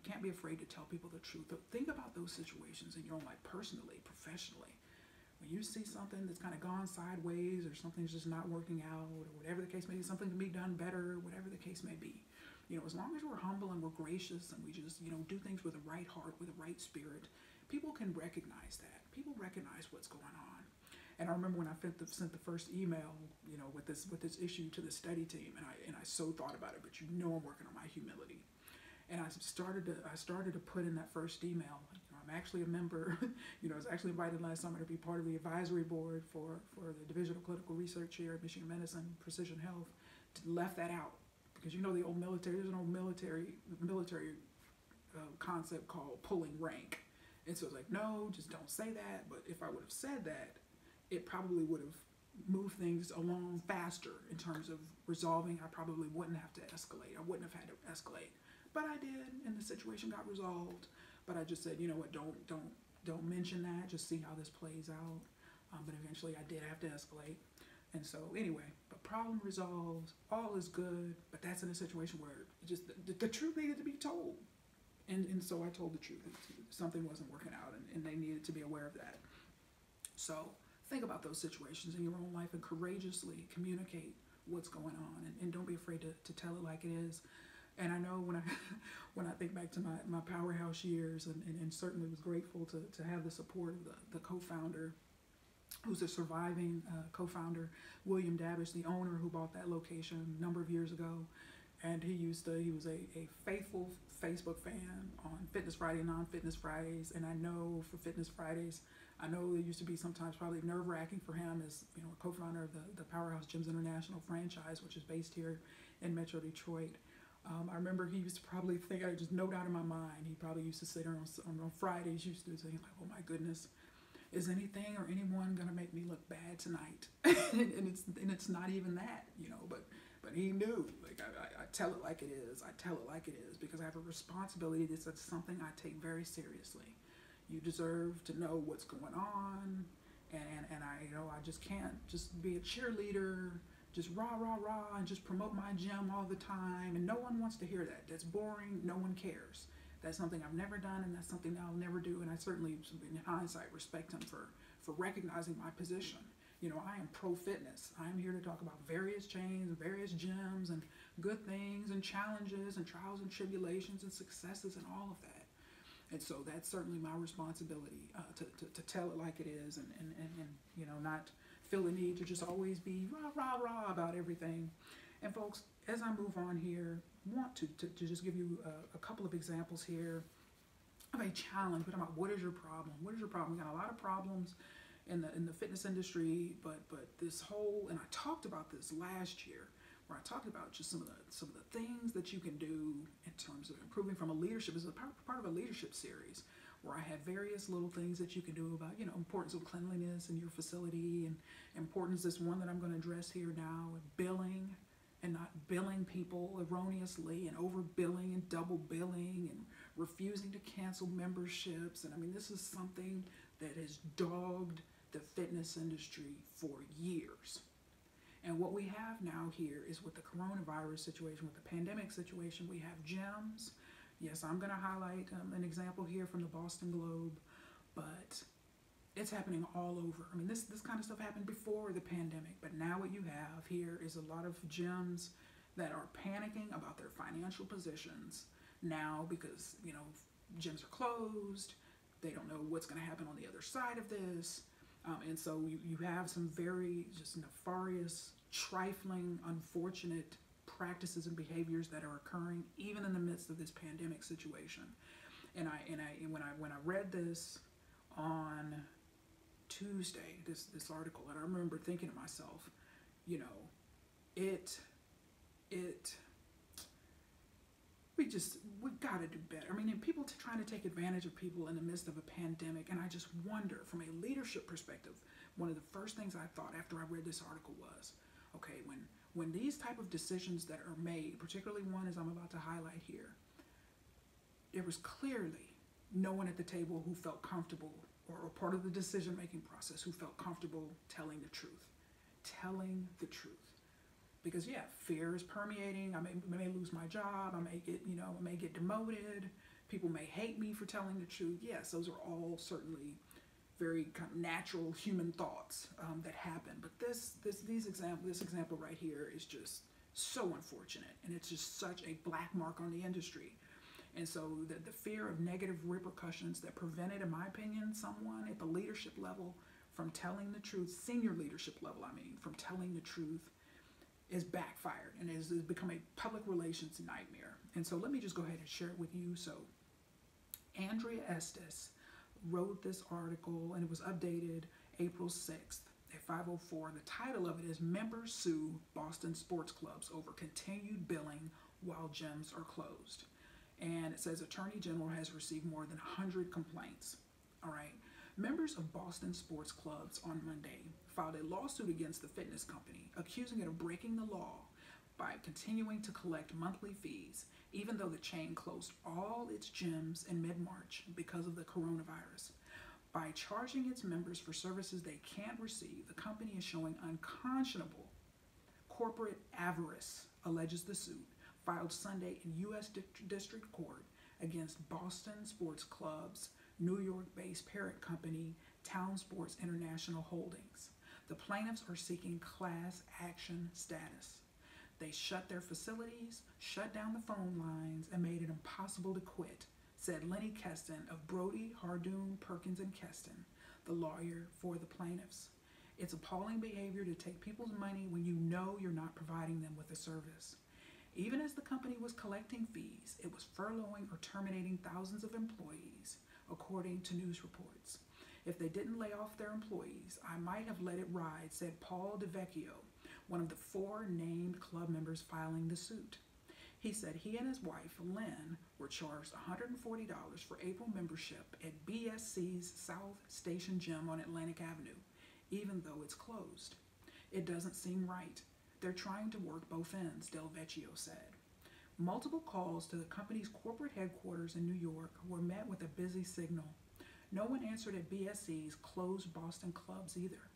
S1: can't be afraid to tell people the truth. But think about those situations in your own life, personally, professionally. When you see something that's kind of gone sideways, or something's just not working out, or whatever the case may be, something can be done better, whatever the case may be. As long as we're humble and we're gracious and we just, do things with the right heart, with the right spirit, people can recognize that. People recognize what's going on. And I remember when I sent the first email, with this issue to the study team, and I so thought about it. But I'm working on my humility, and I started to put in that first email. I'm actually a member. I was actually invited last summer to be part of the advisory board for the Division of Clinical Research here at Michigan Medicine Precision Health. Left that out because the old military. There's an old military concept called pulling rank, and so it's like, no, just don't say that. But if I would have said that, it probably would have moved things along faster in terms of resolving. I probably wouldn't have to escalate. I wouldn't have had to escalate, but I did, and the situation got resolved. But I just said, you know what, don't mention that. Just see how this plays out. But eventually, I did have to escalate, and so anyway, but problem resolved. All is good. But that's in a situation where just the truth needed to be told, and so I told the truth. Something wasn't working out, and they needed to be aware of that. So think about those situations in your own life and courageously communicate what's going on, and don't be afraid to tell it like it is. And I know when I think back to my powerhouse years, and certainly was grateful to have the support of the co-founder, who's a surviving co-founder, William Davish, the owner who bought that location a number of years ago. And he was a faithful Facebook fan on Fitness Friday and Non-Fitness Fridays. And I know for Fitness Fridays, I know it used to be sometimes probably nerve-wracking for him as a co-founder of the Powerhouse Gyms International franchise, which is based here in Metro Detroit. I remember he used to probably think, I just no doubt in my mind, he probably used to sit there on Fridays, used to say like, oh my goodness, is anything or anyone gonna make me look bad tonight? and it's not even that, but he knew, like I tell it like it is. I tell it like it is because I have a responsibility. That's something I take very seriously. You deserve to know what's going on, and I just can't just be a cheerleader, just rah, rah, rah, and just promote my gym all the time. And no one wants to hear that. That's boring. No one cares. That's something I've never done, and that's something I'll never do. And I certainly, in hindsight, respect him for recognizing my position. I am pro-fitness. I'm here to talk about various chains, various gyms, and good things, and challenges, and trials and tribulations, and successes, and all of that. And so that's certainly my responsibility to tell it like it is, and not feel the need to just always be rah, rah, rah about everything. And folks, as I move on here, want to just give you a couple of examples here of a challenge. We're talking about what is your problem? What is your problem? We got a lot of problems in the fitness industry, but this whole, and I talked about this last year, where I talked about just some of the things that you can do in terms of improving from a leadership. This is a part of a leadership series where I had various little things that you can do about, importance of cleanliness in your facility, and importance, this one that I'm going to address here now, billing and not billing people erroneously, and overbilling and double billing, and refusing to cancel memberships. And I mean, this is something that has dogged the fitness industry for years. And what we have now here is with the coronavirus situation, with the pandemic situation, we have gyms. Yes, I'm going to highlight an example here from the Boston Globe, but it's happening all over. I mean, this kind of stuff happened before the pandemic, but now what you have here is a lot of gyms that are panicking about their financial positions now because, gyms are closed. They don't know what's going to happen on the other side of this. And so you have some very just nefarious, trifling, unfortunate practices and behaviors that are occurring even in the midst of this pandemic situation. And when I read this on Tuesday, this article, and I remember thinking to myself, we've got to do better. I mean, and people trying to take advantage of people in the midst of a pandemic, and I just wonder, from a leadership perspective, one of the first things I thought after I read this article was, okay, when these type of decisions that are made, particularly one as I'm about to highlight here, there was clearly no one at the table who felt comfortable, or part of the decision-making process, who felt comfortable telling the truth. Telling the truth. Because fear is permeating. I may lose my job. I may get demoted. People may hate me for telling the truth. Yes, those are all certainly very kind of natural human thoughts that happen. But this example right here is just so unfortunate, and it's just such a black mark on the industry. And so the fear of negative repercussions that prevented, in my opinion, someone at the leadership level from telling the truth, senior leadership level, from telling the truth is backfired and has become a public relations nightmare. And so let me just go ahead and share it with you. So Andrea Estes wrote this article and it was updated April 6th at 5:04. The title of it is Members Sue Boston Sports Clubs Over Continued Billing While Gyms Are Closed. And it says Attorney General has received more than 100 complaints. All right. Members of Boston sports clubs on Monday filed a lawsuit against the fitness company, accusing it of breaking the law by continuing to collect monthly fees, even though the chain closed all its gyms in mid-March because of the coronavirus. By charging its members for services they can't receive, the company is showing unconscionable corporate avarice, alleges the suit, filed Sunday in U.S. District Court against Boston Sports Club's New York-based parent company, Town Sports International Holdings. The plaintiffs are seeking class action status. They shut their facilities, shut down the phone lines, and made it impossible to quit, said Lenny Keston of Brody, Hardoon, Perkins & Keston, the lawyer for the plaintiffs. It's appalling behavior to take people's money when you know you're not providing them with a service. Even as the company was collecting fees, it was furloughing or terminating thousands of employees, according to news reports. If they didn't lay off their employees, I might have let it ride, said Paul DeVecchio, one of the 4 named club members filing the suit. He said he and his wife, Lynn, were charged $140 for April membership at BSC's South Station Gym on Atlantic Avenue, even though it's closed. It doesn't seem right. They're trying to work both ends, DelVecchio said. Multiple calls to the company's corporate headquarters in New York were met with a busy signal. No one answered at BSC's closed Boston clubs either.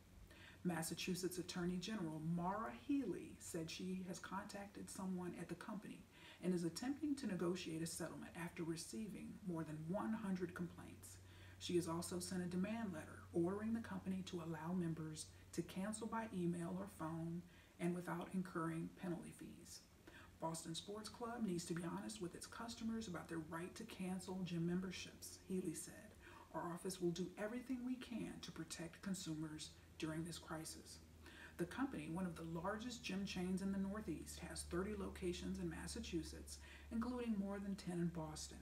S1: Massachusetts Attorney General Maura Healey said she has contacted someone at the company and is attempting to negotiate a settlement after receiving more than 100 complaints. She has also sent a demand letter ordering the company to allow members to cancel by email or phone and without incurring penalty fees. Boston Sports Club needs to be honest with its customers about their right to cancel gym memberships, Healey said. Our office will do everything we can to protect consumers during this crisis. The company, one of the largest gym chains in the Northeast, has 30 locations in Massachusetts, including more than 10 in Boston.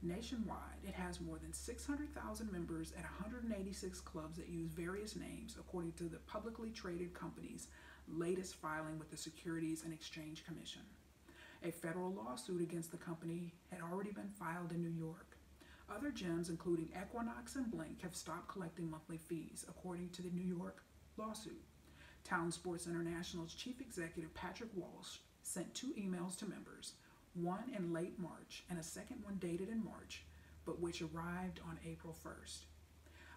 S1: Nationwide, it has more than 600,000 members at 186 clubs that use various names, according to the publicly traded company's latest filing with the Securities and Exchange Commission. A federal lawsuit against the company had already been filed in New York. Other gyms, including Equinox and Blink, have stopped collecting monthly fees, according to the New York lawsuit. Town Sports International's chief executive, Patrick Walsh, sent 2 emails to members, one in late March and a second one dated in March, but which arrived on April 1st.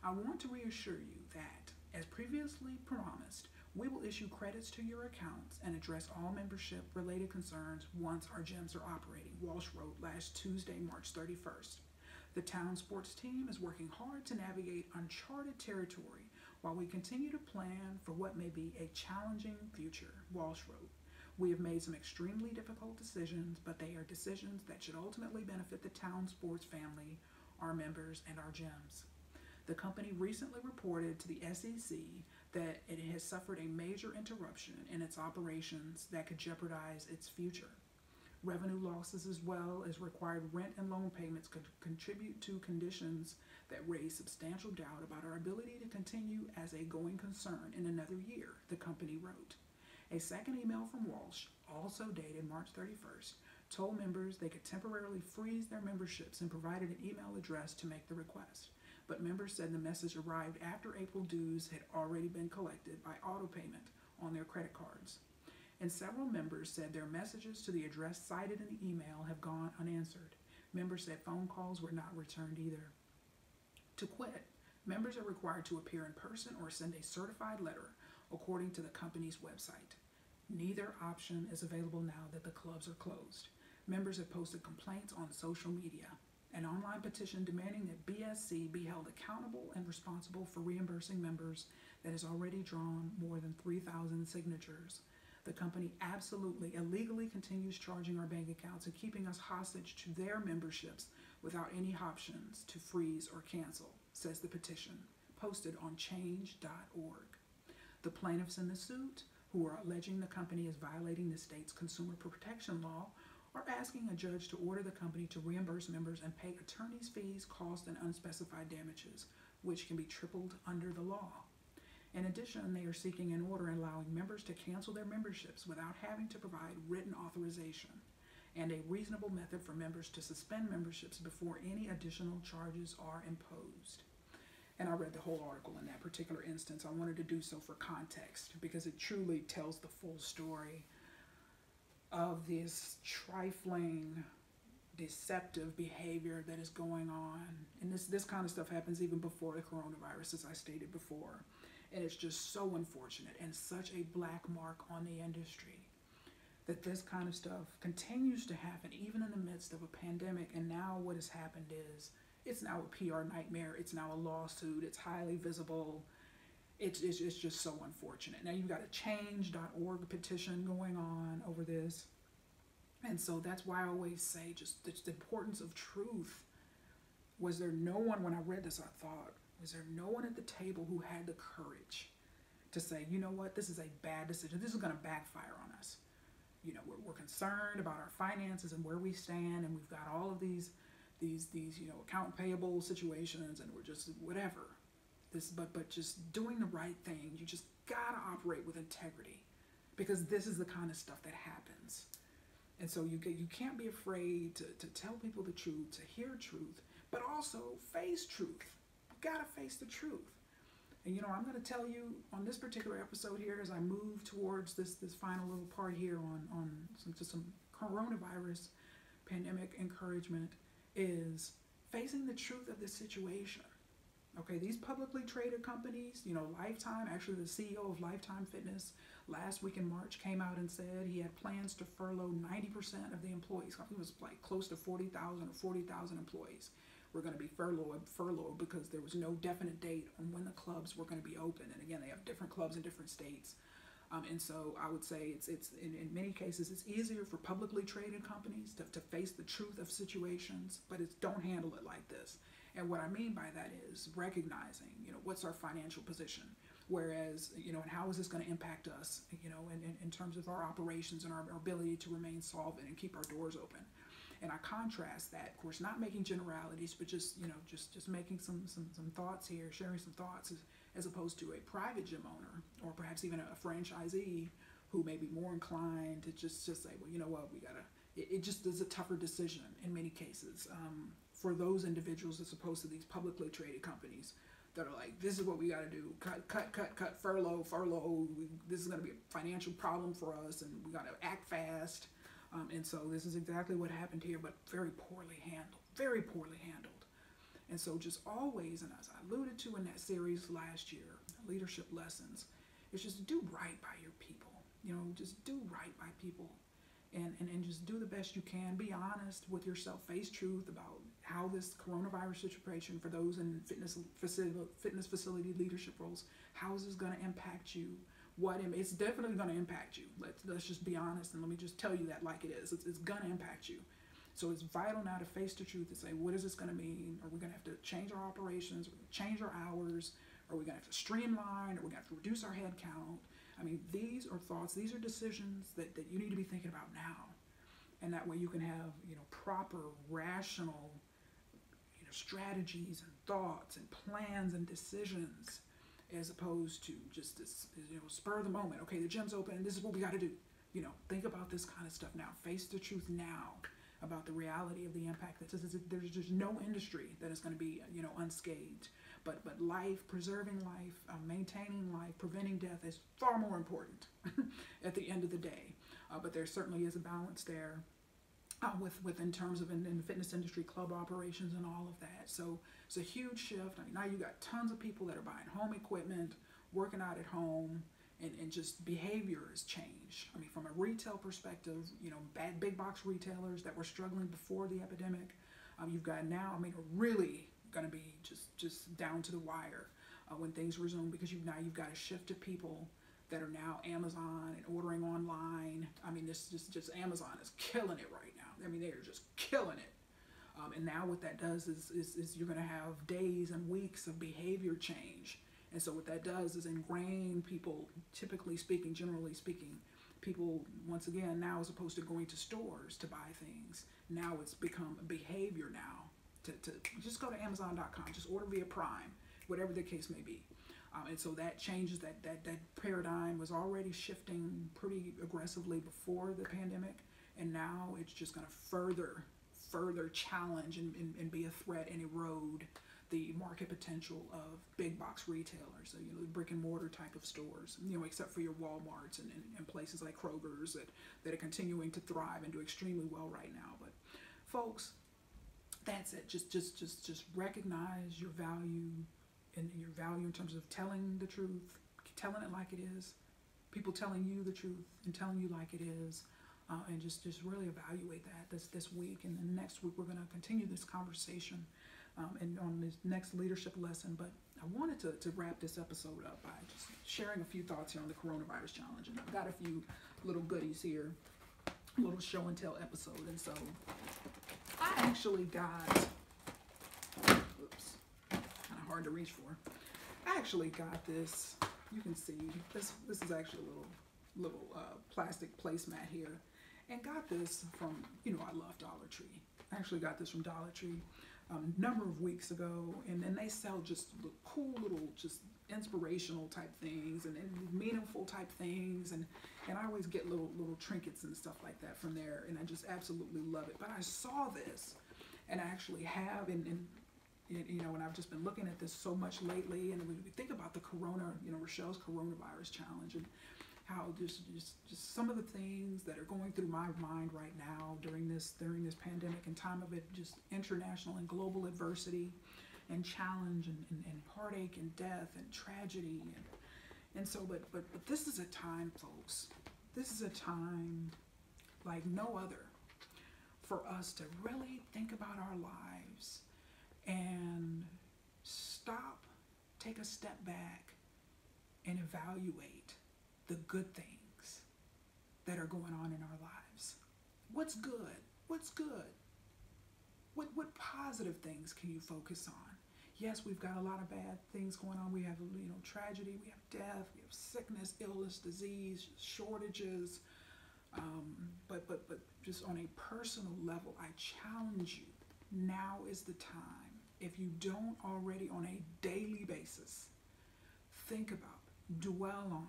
S1: I want to reassure you that, as previously promised, we will issue credits to your accounts and address all membership-related concerns once our gyms are operating, Walsh wrote last Tuesday, March 31st. The town sports team is working hard to navigate uncharted territory while we continue to plan for what may be a challenging future, Walsh wrote. We have made some extremely difficult decisions, but they are decisions that should ultimately benefit the town sports family, our members, and our gyms. The company recently reported to the SEC that it has suffered a major interruption in its operations that could jeopardize its future. Revenue losses as well as required rent and loan payments could contribute to conditions that raise substantial doubt about our ability to continue as a going concern in another year, the company wrote. A second email from Walsh, also dated March 31st, told members they could temporarily freeze their memberships and provided an email address to make the request. But members said the message arrived after April dues had already been collected by auto payment on their credit cards. And several members said their messages to the address cited in the email have gone unanswered. Members said phone calls were not returned either. To quit, members are required to appear in person or send a certified letter, according to the company's website. Neither option is available now that the clubs are closed. Members have posted complaints on social media. An online petition demanding that BSC be held accountable and responsible for reimbursing members that has already drawn more than 3,000 signatures. The company absolutely illegally continues charging our bank accounts and keeping us hostage to their memberships without any options to freeze or cancel, says the petition, posted on change.org. The plaintiffs in the suit, who are alleging the company is violating the state's consumer protection law, are asking a judge to order the company to reimburse members and pay attorney's fees, costs, and unspecified damages, which can be tripled under the law. In addition, they are seeking an order allowing members to cancel their memberships without having to provide written authorization, and a reasonable method for members to suspend memberships before any additional charges are imposed. And I read the whole article in that particular instance. I wanted to do so for context because it truly tells the full story of this trifling, deceptive behavior that is going on. And this kind of stuff happens even before the coronavirus, as I stated before. And it's just so unfortunate and such a black mark on the industry that this kind of stuff continues to happen even in the midst of a pandemic. And now what has happened is it's now a PR nightmare. It's now a lawsuit. It's highly visible. It's just so unfortunate. Now you've got a change.org petition going on over this. And so that's why I always say just the importance of truth. Was there no one, when I read this, I thought, was there no one at the table who had the courage to say, you know what, this is a bad decision. This is going to backfire on us. You know, we're concerned about our finances and where we stand, and we've got all of these account payable situations, and we're just whatever. But just doing the right thing. You just gotta operate with integrity, because this is the kind of stuff that happens. And so you can't be afraid to tell people the truth, to hear truth, but also face truth. You gotta face the truth. And I'm gonna tell you on this particular episode here, as I move towards this final little part here on some coronavirus pandemic encouragement, is facing the truth of the situation. Okay, these publicly traded companies, Lifetime, actually the CEO of Lifetime Fitness last week in March came out and said he had plans to furlough 90% of the employees. It was like close to 40,000 or 40,000 employees were going to be furloughed because there was no definite date on when the clubs were going to be open. And again, they have different clubs in different states. And so I would say it's in many cases, it's easier for publicly traded companies to face the truth of situations, but don't handle it like this. And what I mean by that is recognizing, what's our financial position? Whereas, and how is this going to impact us, in terms of our operations and our ability to remain solvent and keep our doors open. And I contrast that, of course, not making generalities, but just making some thoughts here, sharing some thoughts as opposed to a private gym owner or perhaps even a franchisee who may be more inclined to just say, well, you know what, it just is a tougher decision in many cases for those individuals as opposed to these publicly traded companies that are like, this is what we got to do, cut, furlough, this is going to be a financial problem for us and we got to act fast. And so this is exactly what happened here, but very poorly handled. And so just always, and as I alluded to in that series last year, Leadership Lessons, it's just do right by your people. Just do right by people and just do the best you can. Be honest with yourself. Face truth about how this coronavirus situation for those in fitness facility leadership roles, how is this going to impact you? It's definitely going to impact you. Let's just be honest, and let me just tell you that like it is. It's going to impact you. So it's vital now to face the truth and say, what is this going to mean? Are we going to have to change our operations? Are we going to change our hours? Are we going to have to streamline? Are we going to have to reduce our head count? I mean, these are thoughts, these are decisions that you need to be thinking about now. And that way you can have, proper, rational, strategies and thoughts and plans and decisions, as opposed to just this, spur of the moment. Okay, the gym's open, this is what we got to do. Think about this kind of stuff now. Face the truth now about the reality of the impact. There's just no industry that is going to be, unscathed. But life, preserving life, maintaining life, preventing death is far more important at the end of the day. But there certainly is a balance there with in terms of in the fitness industry, club operations and all of that. So it's a huge shift. I mean, now you got tons of people that are buying home equipment, working out at home, and just behavior has changed. I mean, from a retail perspective, big box retailers that were struggling before the epidemic, you've got now, really going to be just down to the wire when things resume, because you've got a shift of people that are now Amazon and ordering online. I mean, this just Amazon is killing it right now. I mean, they are just killing it. And now what that does is you're going to have days and weeks of behavior change. And so what that does is ingrain people, typically speaking, generally speaking, people, once again, now as opposed to going to stores to buy things, now it's become a behavior now to just go to Amazon.com, just order via Prime, whatever the case may be. And so that changes, that paradigm was already shifting pretty aggressively before the pandemic, and now it's just going to further challenge and be a threat and erode the market potential of big box retailers, so, the brick and mortar type of stores, except for your Walmarts and places like Kroger's that are continuing to thrive and do extremely well right now. But folks, that's it. Just recognize your value, and your value in terms of telling the truth, telling it like it is, people telling you the truth and telling you like it is, and just really evaluate that this week. And then next week we're going to continue this conversation and on this next leadership lesson. But I wanted to wrap this episode up by just sharing a few thoughts here on the coronavirus challenge. And I've got a few little goodies here, a little show and tell episode. And so I actually got, kind of hard to reach for. I actually got this. You can see this is actually a little plastic placemat here, and got this from, I love Dollar Tree. I actually got this from Dollar Tree a number of weeks ago, and then they sell just cool little, just inspirational type things and meaningful type things, and I always get little trinkets and stuff like that from there, and I just absolutely love it. But I saw this, and I actually have, and I've just been looking at this so much lately, and when we think about the Rachelle's coronavirus challenge, and how just some of the things that are going through my mind right now during this pandemic and time of it, just international and global adversity and challenge and heartache and death and tragedy, and so but this is a time, folks, this is a time like no other for us to really think about our lives and stop, take a step back, and evaluate the good things that are going on in our lives. What's good? What's good? What positive things can you focus on? Yes, we've got a lot of bad things going on. We have, tragedy, we have death, we have sickness, illness, disease, shortages. But just on a personal level, I challenge you, now is the time. If you don't already on a daily basis, think about, dwell on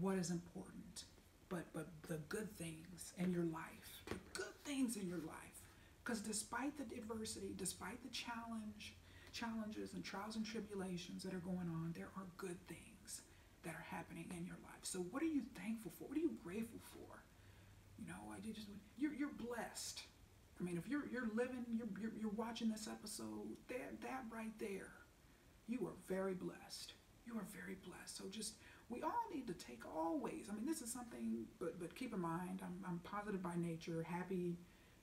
S1: what is important, but the good things in your life, the good things in your life. Because despite the adversity, despite the challenges and trials and tribulations that are going on, there are good things that are happening in your life. So what are you thankful for? What are you grateful for? You're blessed. I mean, if you're living, you're watching this episode, that right there, you are very blessed. You are very blessed. So we all need to take always. I mean, this is something, but keep in mind, I'm positive by nature. Happy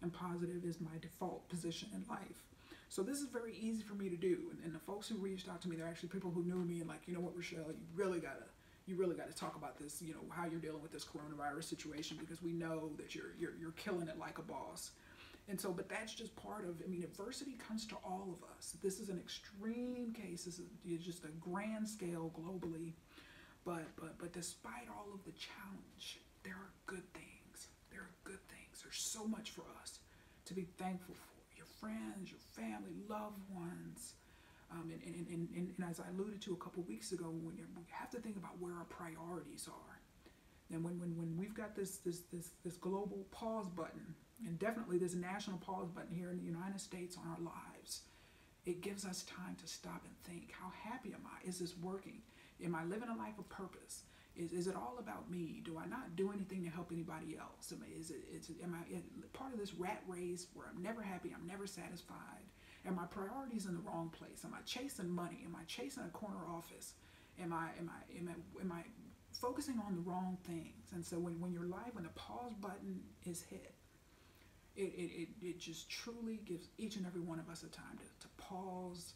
S1: and positive is my default position in life. So this is very easy for me to do. And the folks who reached out to me, they're actually people who knew me and like, you know what, Rachelle, you really gotta talk about this, how you're dealing with this coronavirus situation, because we know that you're killing it like a boss. And so, but that's just part of, adversity comes to all of us. This is an extreme case. This is just a grand scale globally. But despite all of the challenge, there are good things. There are good things. There's so much for us to be thankful for. Your friends, your family, loved ones. And as I alluded to a couple weeks ago, we have to think about where our priorities are. And when we've got this global pause button, and definitely this national pause button here in the United States on our lives, it gives us time to stop and think, how happy am I? Is this working? Am I living a life of purpose? Is it all about me? Do I not do anything to help anybody else? Am I part of this rat race where I'm never happy, I'm never satisfied? Are my priorities in the wrong place? Am I chasing money? Am I chasing a corner office? Am I focusing on the wrong things? And so when the pause button is hit, it just truly gives each and every one of us a time to pause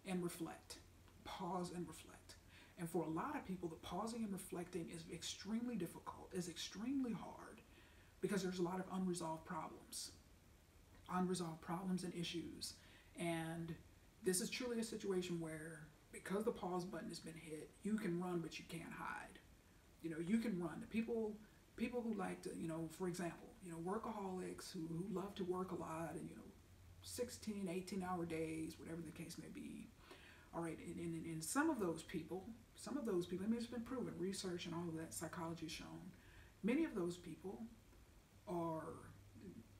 S1: and reflect. Pause and reflect. And for a lot of people, the pausing and reflecting is extremely difficult, is extremely hard, because there's a lot of unresolved problems. unresolved problems and issues. And this is truly a situation where, because the pause button has been hit, you can run, but you can't hide. You can run. The people who like to, for example, workaholics who love to work a lot and, 16, 18-hour days, whatever the case may be. All right, and some of those people, I mean, it's been proven, research and all of that, psychology has shown, many of those people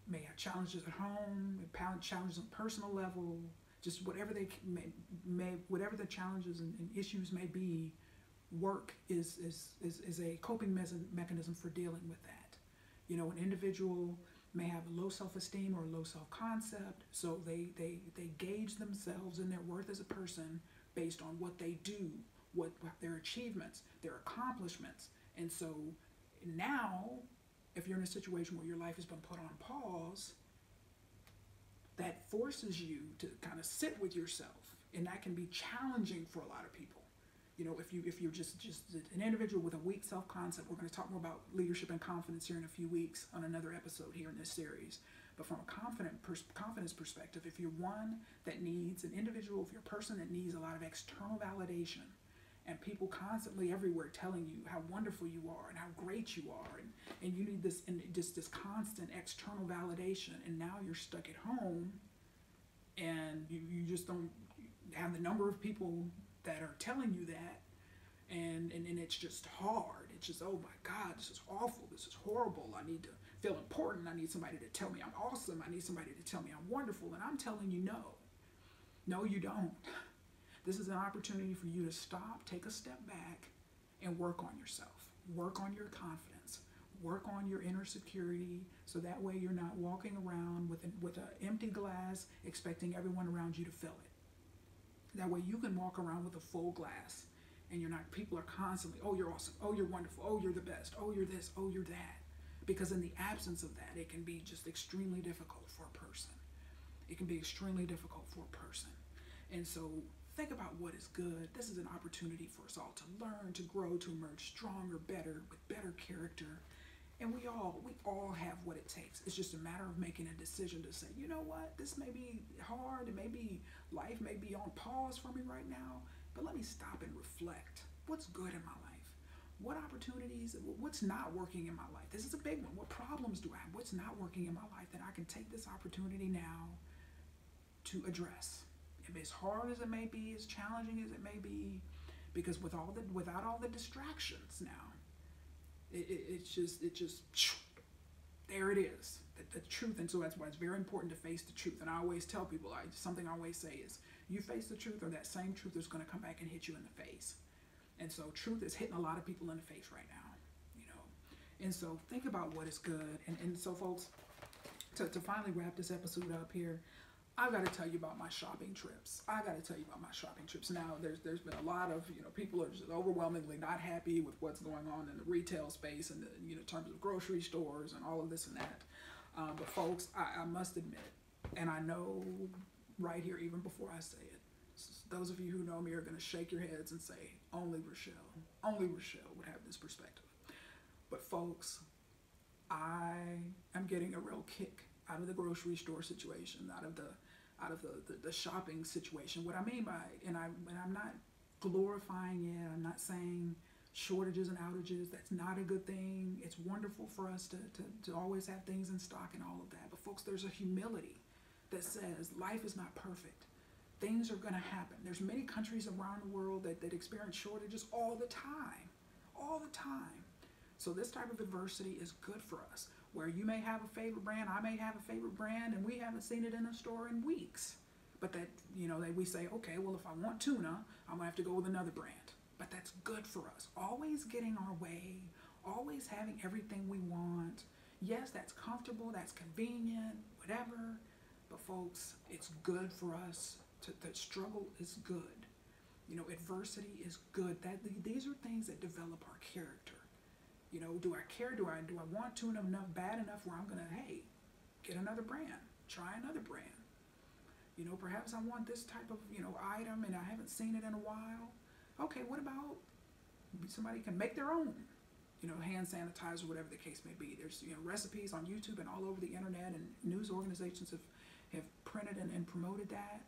S1: may have challenges at home, challenges on a personal level, just whatever they whatever the challenges and issues may be. Work is a coping mechanism for dealing with that. An individual may have low self-esteem or low self-concept, so they gauge themselves and their worth as a person based on what they do, what their achievements, their accomplishments. And so now, if you're in a situation where your life has been put on pause, that forces you to kind of sit with yourself, and that can be challenging for a lot of people. If you're just an individual with a weak self-concept, we're going to talk more about leadership and confidence here in a few weeks on another episode here in this series. But from a confidence perspective, if you're one that needs, an individual, if you're a person that needs a lot of external validation, and people constantly everywhere telling you how wonderful you are and how great you are, and you need this constant external validation, and now you're stuck at home, and you just don't have the number of people that are telling you that, and it's just hard. It's just, oh my God, this is awful, this is horrible, I need to feel important, I need somebody to tell me I'm awesome, I need somebody to tell me I'm wonderful, and I'm telling you no, you don't. This is an opportunity for you to stop, take a step back, and work on yourself, work on your confidence, work on your inner security, so that way you're not walking around with an empty glass expecting everyone around you to fill it. That way you can walk around with a full glass, and people are constantly, oh, you're awesome, oh, you're wonderful, oh, you're the best, oh, you're this, oh, you're that. Because in the absence of that, it can be just extremely difficult for a person. It can be extremely difficult for a person. And so think about what is good. This is an opportunity for us all to learn, to grow, to emerge stronger, better, with better character. And we all have what it takes. It's just a matter of making a decision to say, you know what, this may be hard, life may be on pause for me right now, but let me stop and reflect. What's good in my life? What opportunities, what's not working in my life? This is a big one. What problems do I have? What's not working in my life that I can take this opportunity now to address? If it's hard as it may be, as challenging as it may be, because without all the distractions now, it's just there it is, the truth. And so that's why it's very important to face the truth. And I always tell people, something I always say is, you face the truth, or that same truth is going to come back and hit you in the face. And so truth is hitting a lot of people in the face right now, And so think about what is good. And so folks, to finally wrap this episode up here, I've got to tell you about my shopping trips. Now, there's been a lot of, people are just overwhelmingly not happy with what's going on in the retail space and in terms of grocery stores and all of this and that. But folks, I must admit, and I know right here, even before I say it, those of you who know me are going to shake your heads and say, only Rachelle would have this perspective. But folks, I am getting a real kick out of the grocery store situation, out of the shopping situation. What I mean by, and I'm not glorifying it, I'm not saying shortages and outages, that's not a good thing. It's wonderful for us to always have things in stock and all of that. But folks, there's a humility that says life is not perfect. Things are going to happen. There's many countries around the world that experience shortages all the time. So this type of adversity is good for us, where you may have a favorite brand, I may have a favorite brand, and we haven't seen it in a store in weeks. But that, we say, okay, well, if I want tuna, I'm going to have to go with another brand. But that's good for us. Always getting our way, always having everything we want. Yes, that's comfortable, that's convenient, whatever. But folks, it's good for us. The struggle is good. Adversity is good. These are things that develop our character. Do I care? Do I want tuna enough, bad enough where I'm going to, hey, get another brand, try another brand. Perhaps I want this type of, item and I haven't seen it in a while. Okay, what about somebody can make their own, hand sanitizer, whatever the case may be. There's, recipes on YouTube and all over the internet, and news organizations have printed and promoted that.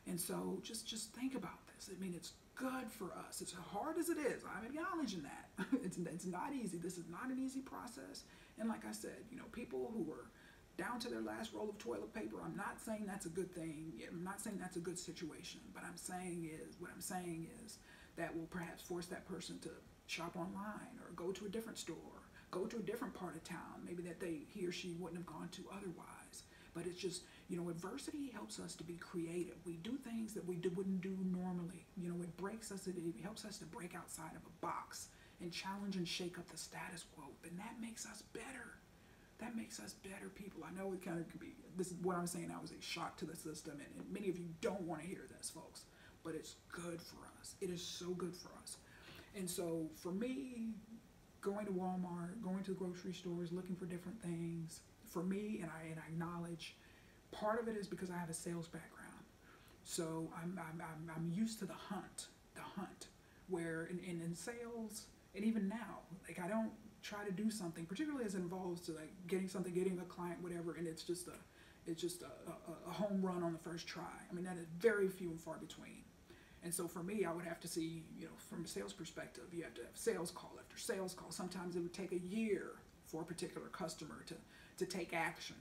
S1: And so just think about this. I mean, it's good for us. It's hard as it is. I'm acknowledging that. It's not easy. This is not an easy process. And like I said, people who are down to their last roll of toilet paper, I'm not saying that's a good thing. I'm not saying that's a good situation. But what I'm saying is that will perhaps force that person to shop online or go to a different store, go to a different part of town, maybe that he or she wouldn't have gone to otherwise. But it's just, adversity helps us to be creative. We do things that we wouldn't do normally. It breaks us, it helps us to break outside of a box and challenge and shake up the status quo. And that makes us better. That makes us better people. I know it kind of could be, this is what I'm saying now is a shock to the system, and many of you don't want to hear this, folks. But it's good for us. It is so good for us. And so for me, going to Walmart, going to the grocery stores, looking for different things, for me, and I acknowledge, part of it is because I have a sales background. So I'm used to the hunt, where in sales, and even now, like I don't try to do something, particularly as it involves to like getting a client, whatever, and it's just a home run on the first try. I mean, that is very few and far between. And so for me, I would have to see, from a sales perspective, you have to have sales call after sales call. Sometimes it would take a year for a particular customer to take action.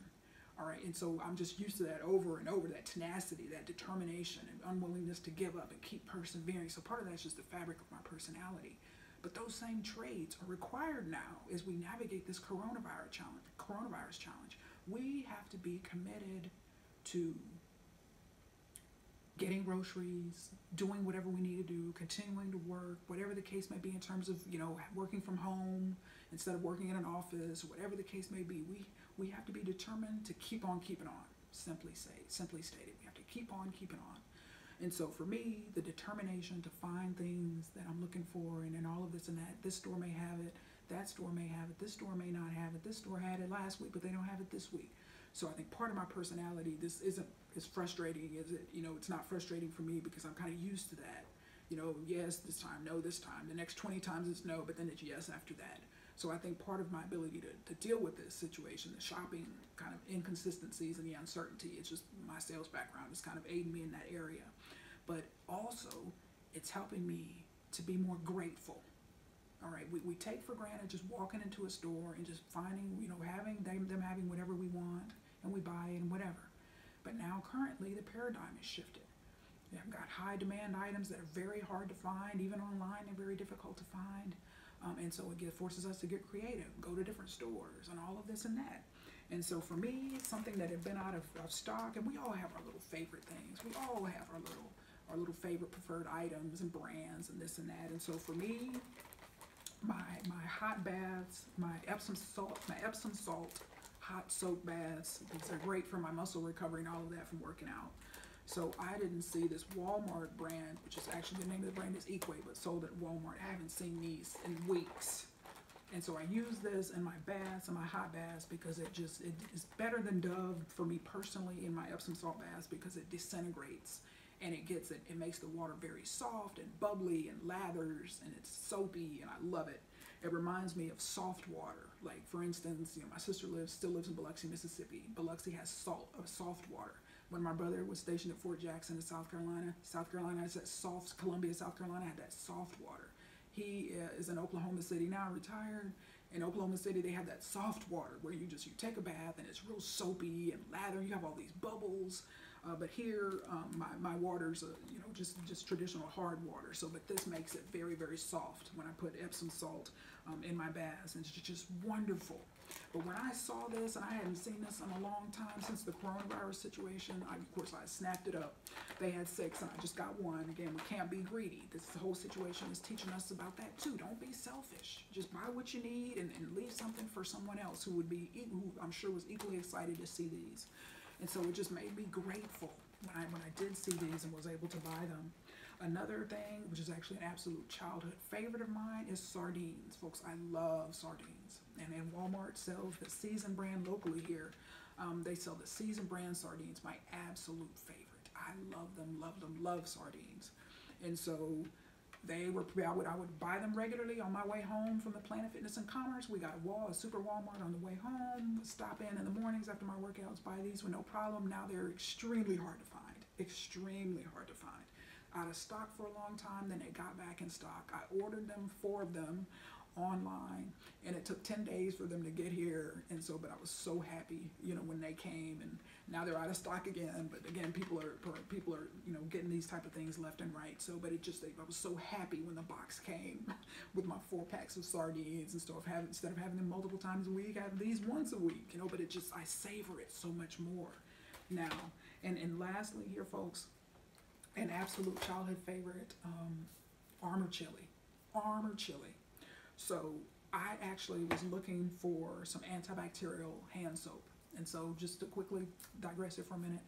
S1: All right, and so I'm just used to that over and over, that tenacity, that determination, and unwillingness to give up and keep persevering. So part of that's just the fabric of my personality. But those same traits are required now as we navigate this coronavirus challenge. We have to be committed to getting groceries, doing whatever we need to do, continuing to work, whatever the case may be in terms of, working from home instead of working in an office, whatever the case may be. We have to be determined to keep on keeping on, simply stated. We have to keep on keeping on. And so for me, the determination to find things that I'm looking for and all of this and that, this store may have it, that store may have it, this store may not have it, this store had it last week, but they don't have it this week. So I think part of my personality, this isn't as frustrating as it, it's not frustrating for me because I'm kind of used to that. Yes this time, no this time. The next 20 times it's no, but then it's yes after that. So I think part of my ability to deal with this situation, the shopping kind of inconsistencies and the uncertainty, it's just my sales background is kind of aiding me in that area. But also, it's helping me to be more grateful. All right, we take for granted just walking into a store and just finding, having them having whatever we want, and we buy it and whatever. But now currently the paradigm has shifted. I've got high demand items that are very hard to find, even online they're very difficult to find. And so it forces us to get creative, go to different stores and all of this and that. And so for me, it's something that had been out of stock, and we all have our little favorite things. We all have our little favorite preferred items and brands and this and that. And so for me, my hot baths, my Epsom salt hot soap baths, these are great for my muscle recovery and all of that from working out. So I didn't see this Walmart brand, which is actually the name of the brand is Equate, but sold at Walmart. I haven't seen these in weeks. And so I use this in my baths and my hot baths because it is better than Dove for me personally in my Epsom salt baths because it disintegrates and it makes the water very soft and bubbly and lathers and it's soapy and I love it. It reminds me of soft water. Like for instance, my sister still lives in Biloxi, Mississippi. Biloxi has soft water. When my brother was stationed at Fort Jackson in South Carolina has that soft, Columbia, South Carolina had that soft water. He is in Oklahoma City now, retired. In Oklahoma City, they have that soft water where you take a bath and it's real soapy and lather. You have all these bubbles. But here, my water's just traditional hard water. But this makes it very, very soft when I put Epsom salt in my baths, and it's just wonderful. But when I saw this, and I hadn't seen this in a long time since the coronavirus situation, I snapped it up. They had 6, and I just got 1. Again, we can't be greedy. This whole situation is teaching us about that too. Don't be selfish. Just buy what you need and leave something for someone else who I'm sure was equally excited to see these. And so it just made me grateful when I did see these and was able to buy them. Another thing, which is actually an absolute childhood favorite of mine, is sardines. Folks, I love sardines. And Walmart sells the Season brand locally here. They sell the Season brand sardines, my absolute favorite. I love them, love sardines. And so They were, I would buy them regularly on my way home from the Planet Fitness and Commerce. We got a super Walmart on the way home. Stop in the mornings after my workouts, buy these with no problem. Now they're extremely hard to find, extremely hard to find. Out of stock for a long time, then they got back in stock. I ordered them, 4 of them, online, and it took 10 days for them to get here. And so, but I was so happy, when they came, and now they're out of stock again. But again, people are getting these type of things left and right. So, but I was so happy when the box came with my 4 packs of sardines and stuff. Instead of having them multiple times a week, I have these once a week. But I savor it so much more now. And lastly here, folks, an absolute childhood favorite, Armor Chili. So I actually was looking for some antibacterial hand soap. And so just to quickly digress here for a minute,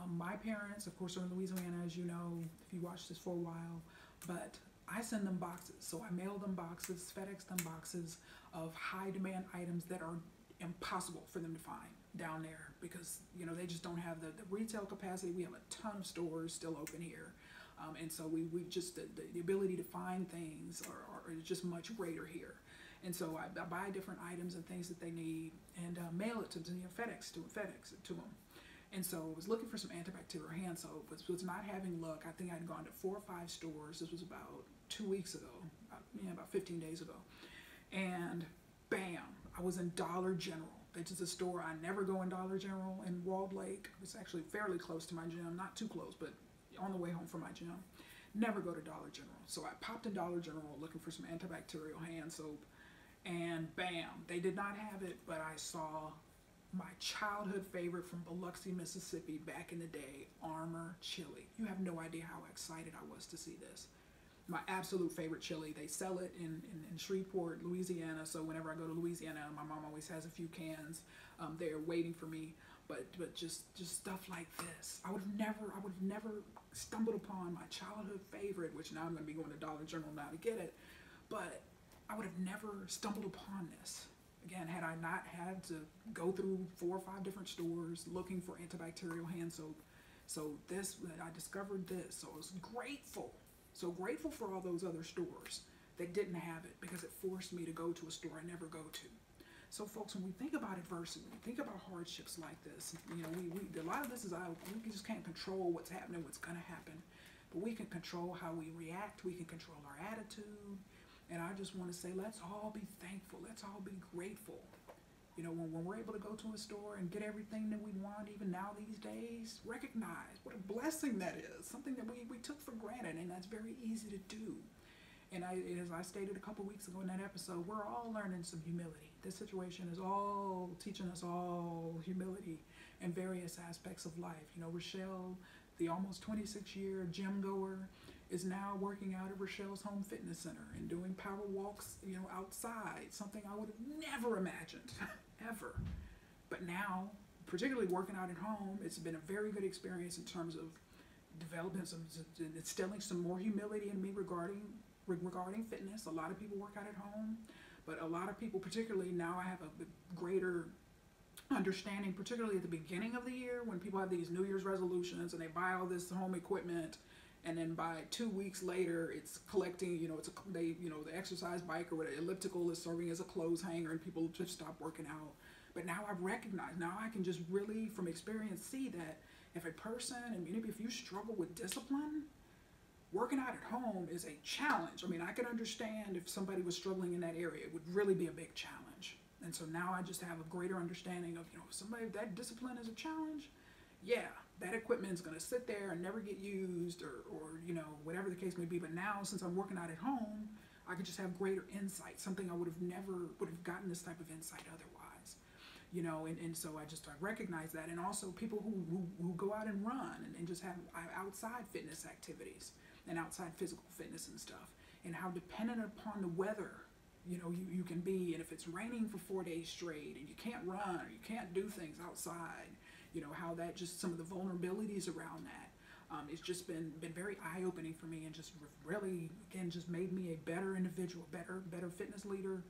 S1: my parents, of course, are in Louisiana, as you know, if you watched this for a while, but I send them boxes. So I mail them boxes, FedEx them boxes of high demand items that are impossible for them to find down there because, they just don't have the retail capacity. We have a ton of stores still open here. And so we just, the ability to find things are just much greater here. And so I buy different items and things that they need and mail it to them, FedEx it to them. And so I was looking for some antibacterial hand soap, but was not having luck. I think I'd gone to 4 or 5 stores. This was about 2 weeks ago, about 15 days ago. And bam, I was in Dollar General. Which is a store I never go in, Dollar General in Walled Lake. It's actually fairly close to my gym, not too close, but on the way home from my gym. Never go to Dollar General. So I popped in Dollar General looking for some antibacterial hand soap, and bam, they did not have it, but I saw my childhood favorite from Biloxi, Mississippi back in the day, Armor Chili. You have no idea how excited I was to see this. My absolute favorite chili. They sell it in Shreveport, Louisiana. So whenever I go to Louisiana, my mom always has a few cans there waiting for me. But just stuff like this. I would have never stumbled upon my childhood favorite, which now I'm going to be going to Dollar General now to get it. But I would have never stumbled upon this. Again, had I not had to go through 4 or 5 different stores looking for antibacterial hand soap. So I discovered this. So I was grateful. So grateful for all those other stores that didn't have it because it forced me to go to a store I never go to. So folks, when we think about adversity, we think about hardships like this, a lot of this is we just can't control what's happening, what's going to happen, but we can control how we react. We can control our attitude. And I just want to say, let's all be thankful. Let's all be grateful. When we're able to go to a store and get everything that we want, even now these days, recognize what a blessing that is. Something that we took for granted, and that's very easy to do. And as I stated a couple weeks ago in that episode, we're all learning some humility. This situation is all teaching us all humility in various aspects of life. Rachelle, the almost 26-year gym goer, is now working out at Rachelle's Home Fitness Center and doing power walks, outside, something I would have never imagined, ever. But now, particularly working out at home, it's been a very good experience in terms of developing instilling some more humility in me regarding fitness. A lot of people work out at home, but a lot of people, particularly now, I have a greater understanding, particularly at the beginning of the year when people have these New Year's resolutions and they buy all this home equipment. And then by 2 weeks later, it's collecting, the exercise bike or the elliptical is serving as a clothes hanger and people just stop working out. But now I've recognized, now I can just really, from experience, see that if a person, and maybe if you struggle with discipline, working out at home is a challenge. I can understand if somebody was struggling in that area, it would really be a big challenge. And so now I just have a greater understanding of, if that discipline is a challenge, yeah, that equipment is going to sit there and never get used or whatever the case may be. But now, since I'm working out at home, I could just have greater insight, something I would have gotten this type of insight otherwise. And so I recognize that. And also people who go out and run and just have outside fitness activities and outside physical fitness and stuff, and how dependent upon the weather, you can be. And if it's raining for 4 days straight and you can't run or you can't do things outside, how that just some of the vulnerabilities around that. It's just been very eye-opening for me and just really, again, just made me a better individual, better fitness leader,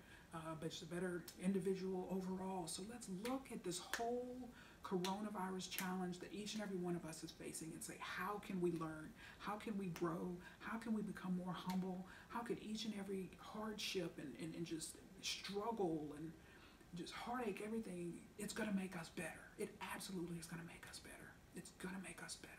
S1: but just a better individual overall. So let's look at this whole coronavirus challenge that each and every one of us is facing and say, how can we learn? How can we grow? How can we become more humble? How can each and every hardship and just struggle and just heartache, everything, it's going to make us better. It absolutely is going to make us better. It's going to make us better.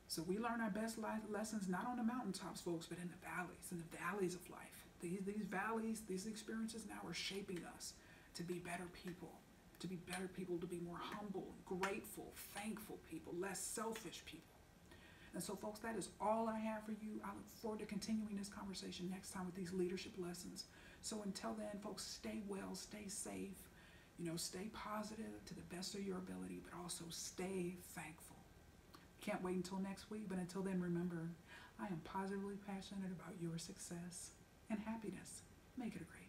S1: So we learn our best life lessons not on the mountaintops, folks, but in the valleys of life. These valleys, these experiences now are shaping us to be better people, to be more humble, grateful, thankful people, less selfish people. And so, folks, that is all I have for you. I look forward to continuing this conversation next time with these leadership lessons. So until then, folks, stay well, stay safe, stay positive to the best of your ability, but also stay thankful. Can't wait until next week, but until then, remember, I am positively passionate about your success and happiness. Make it a great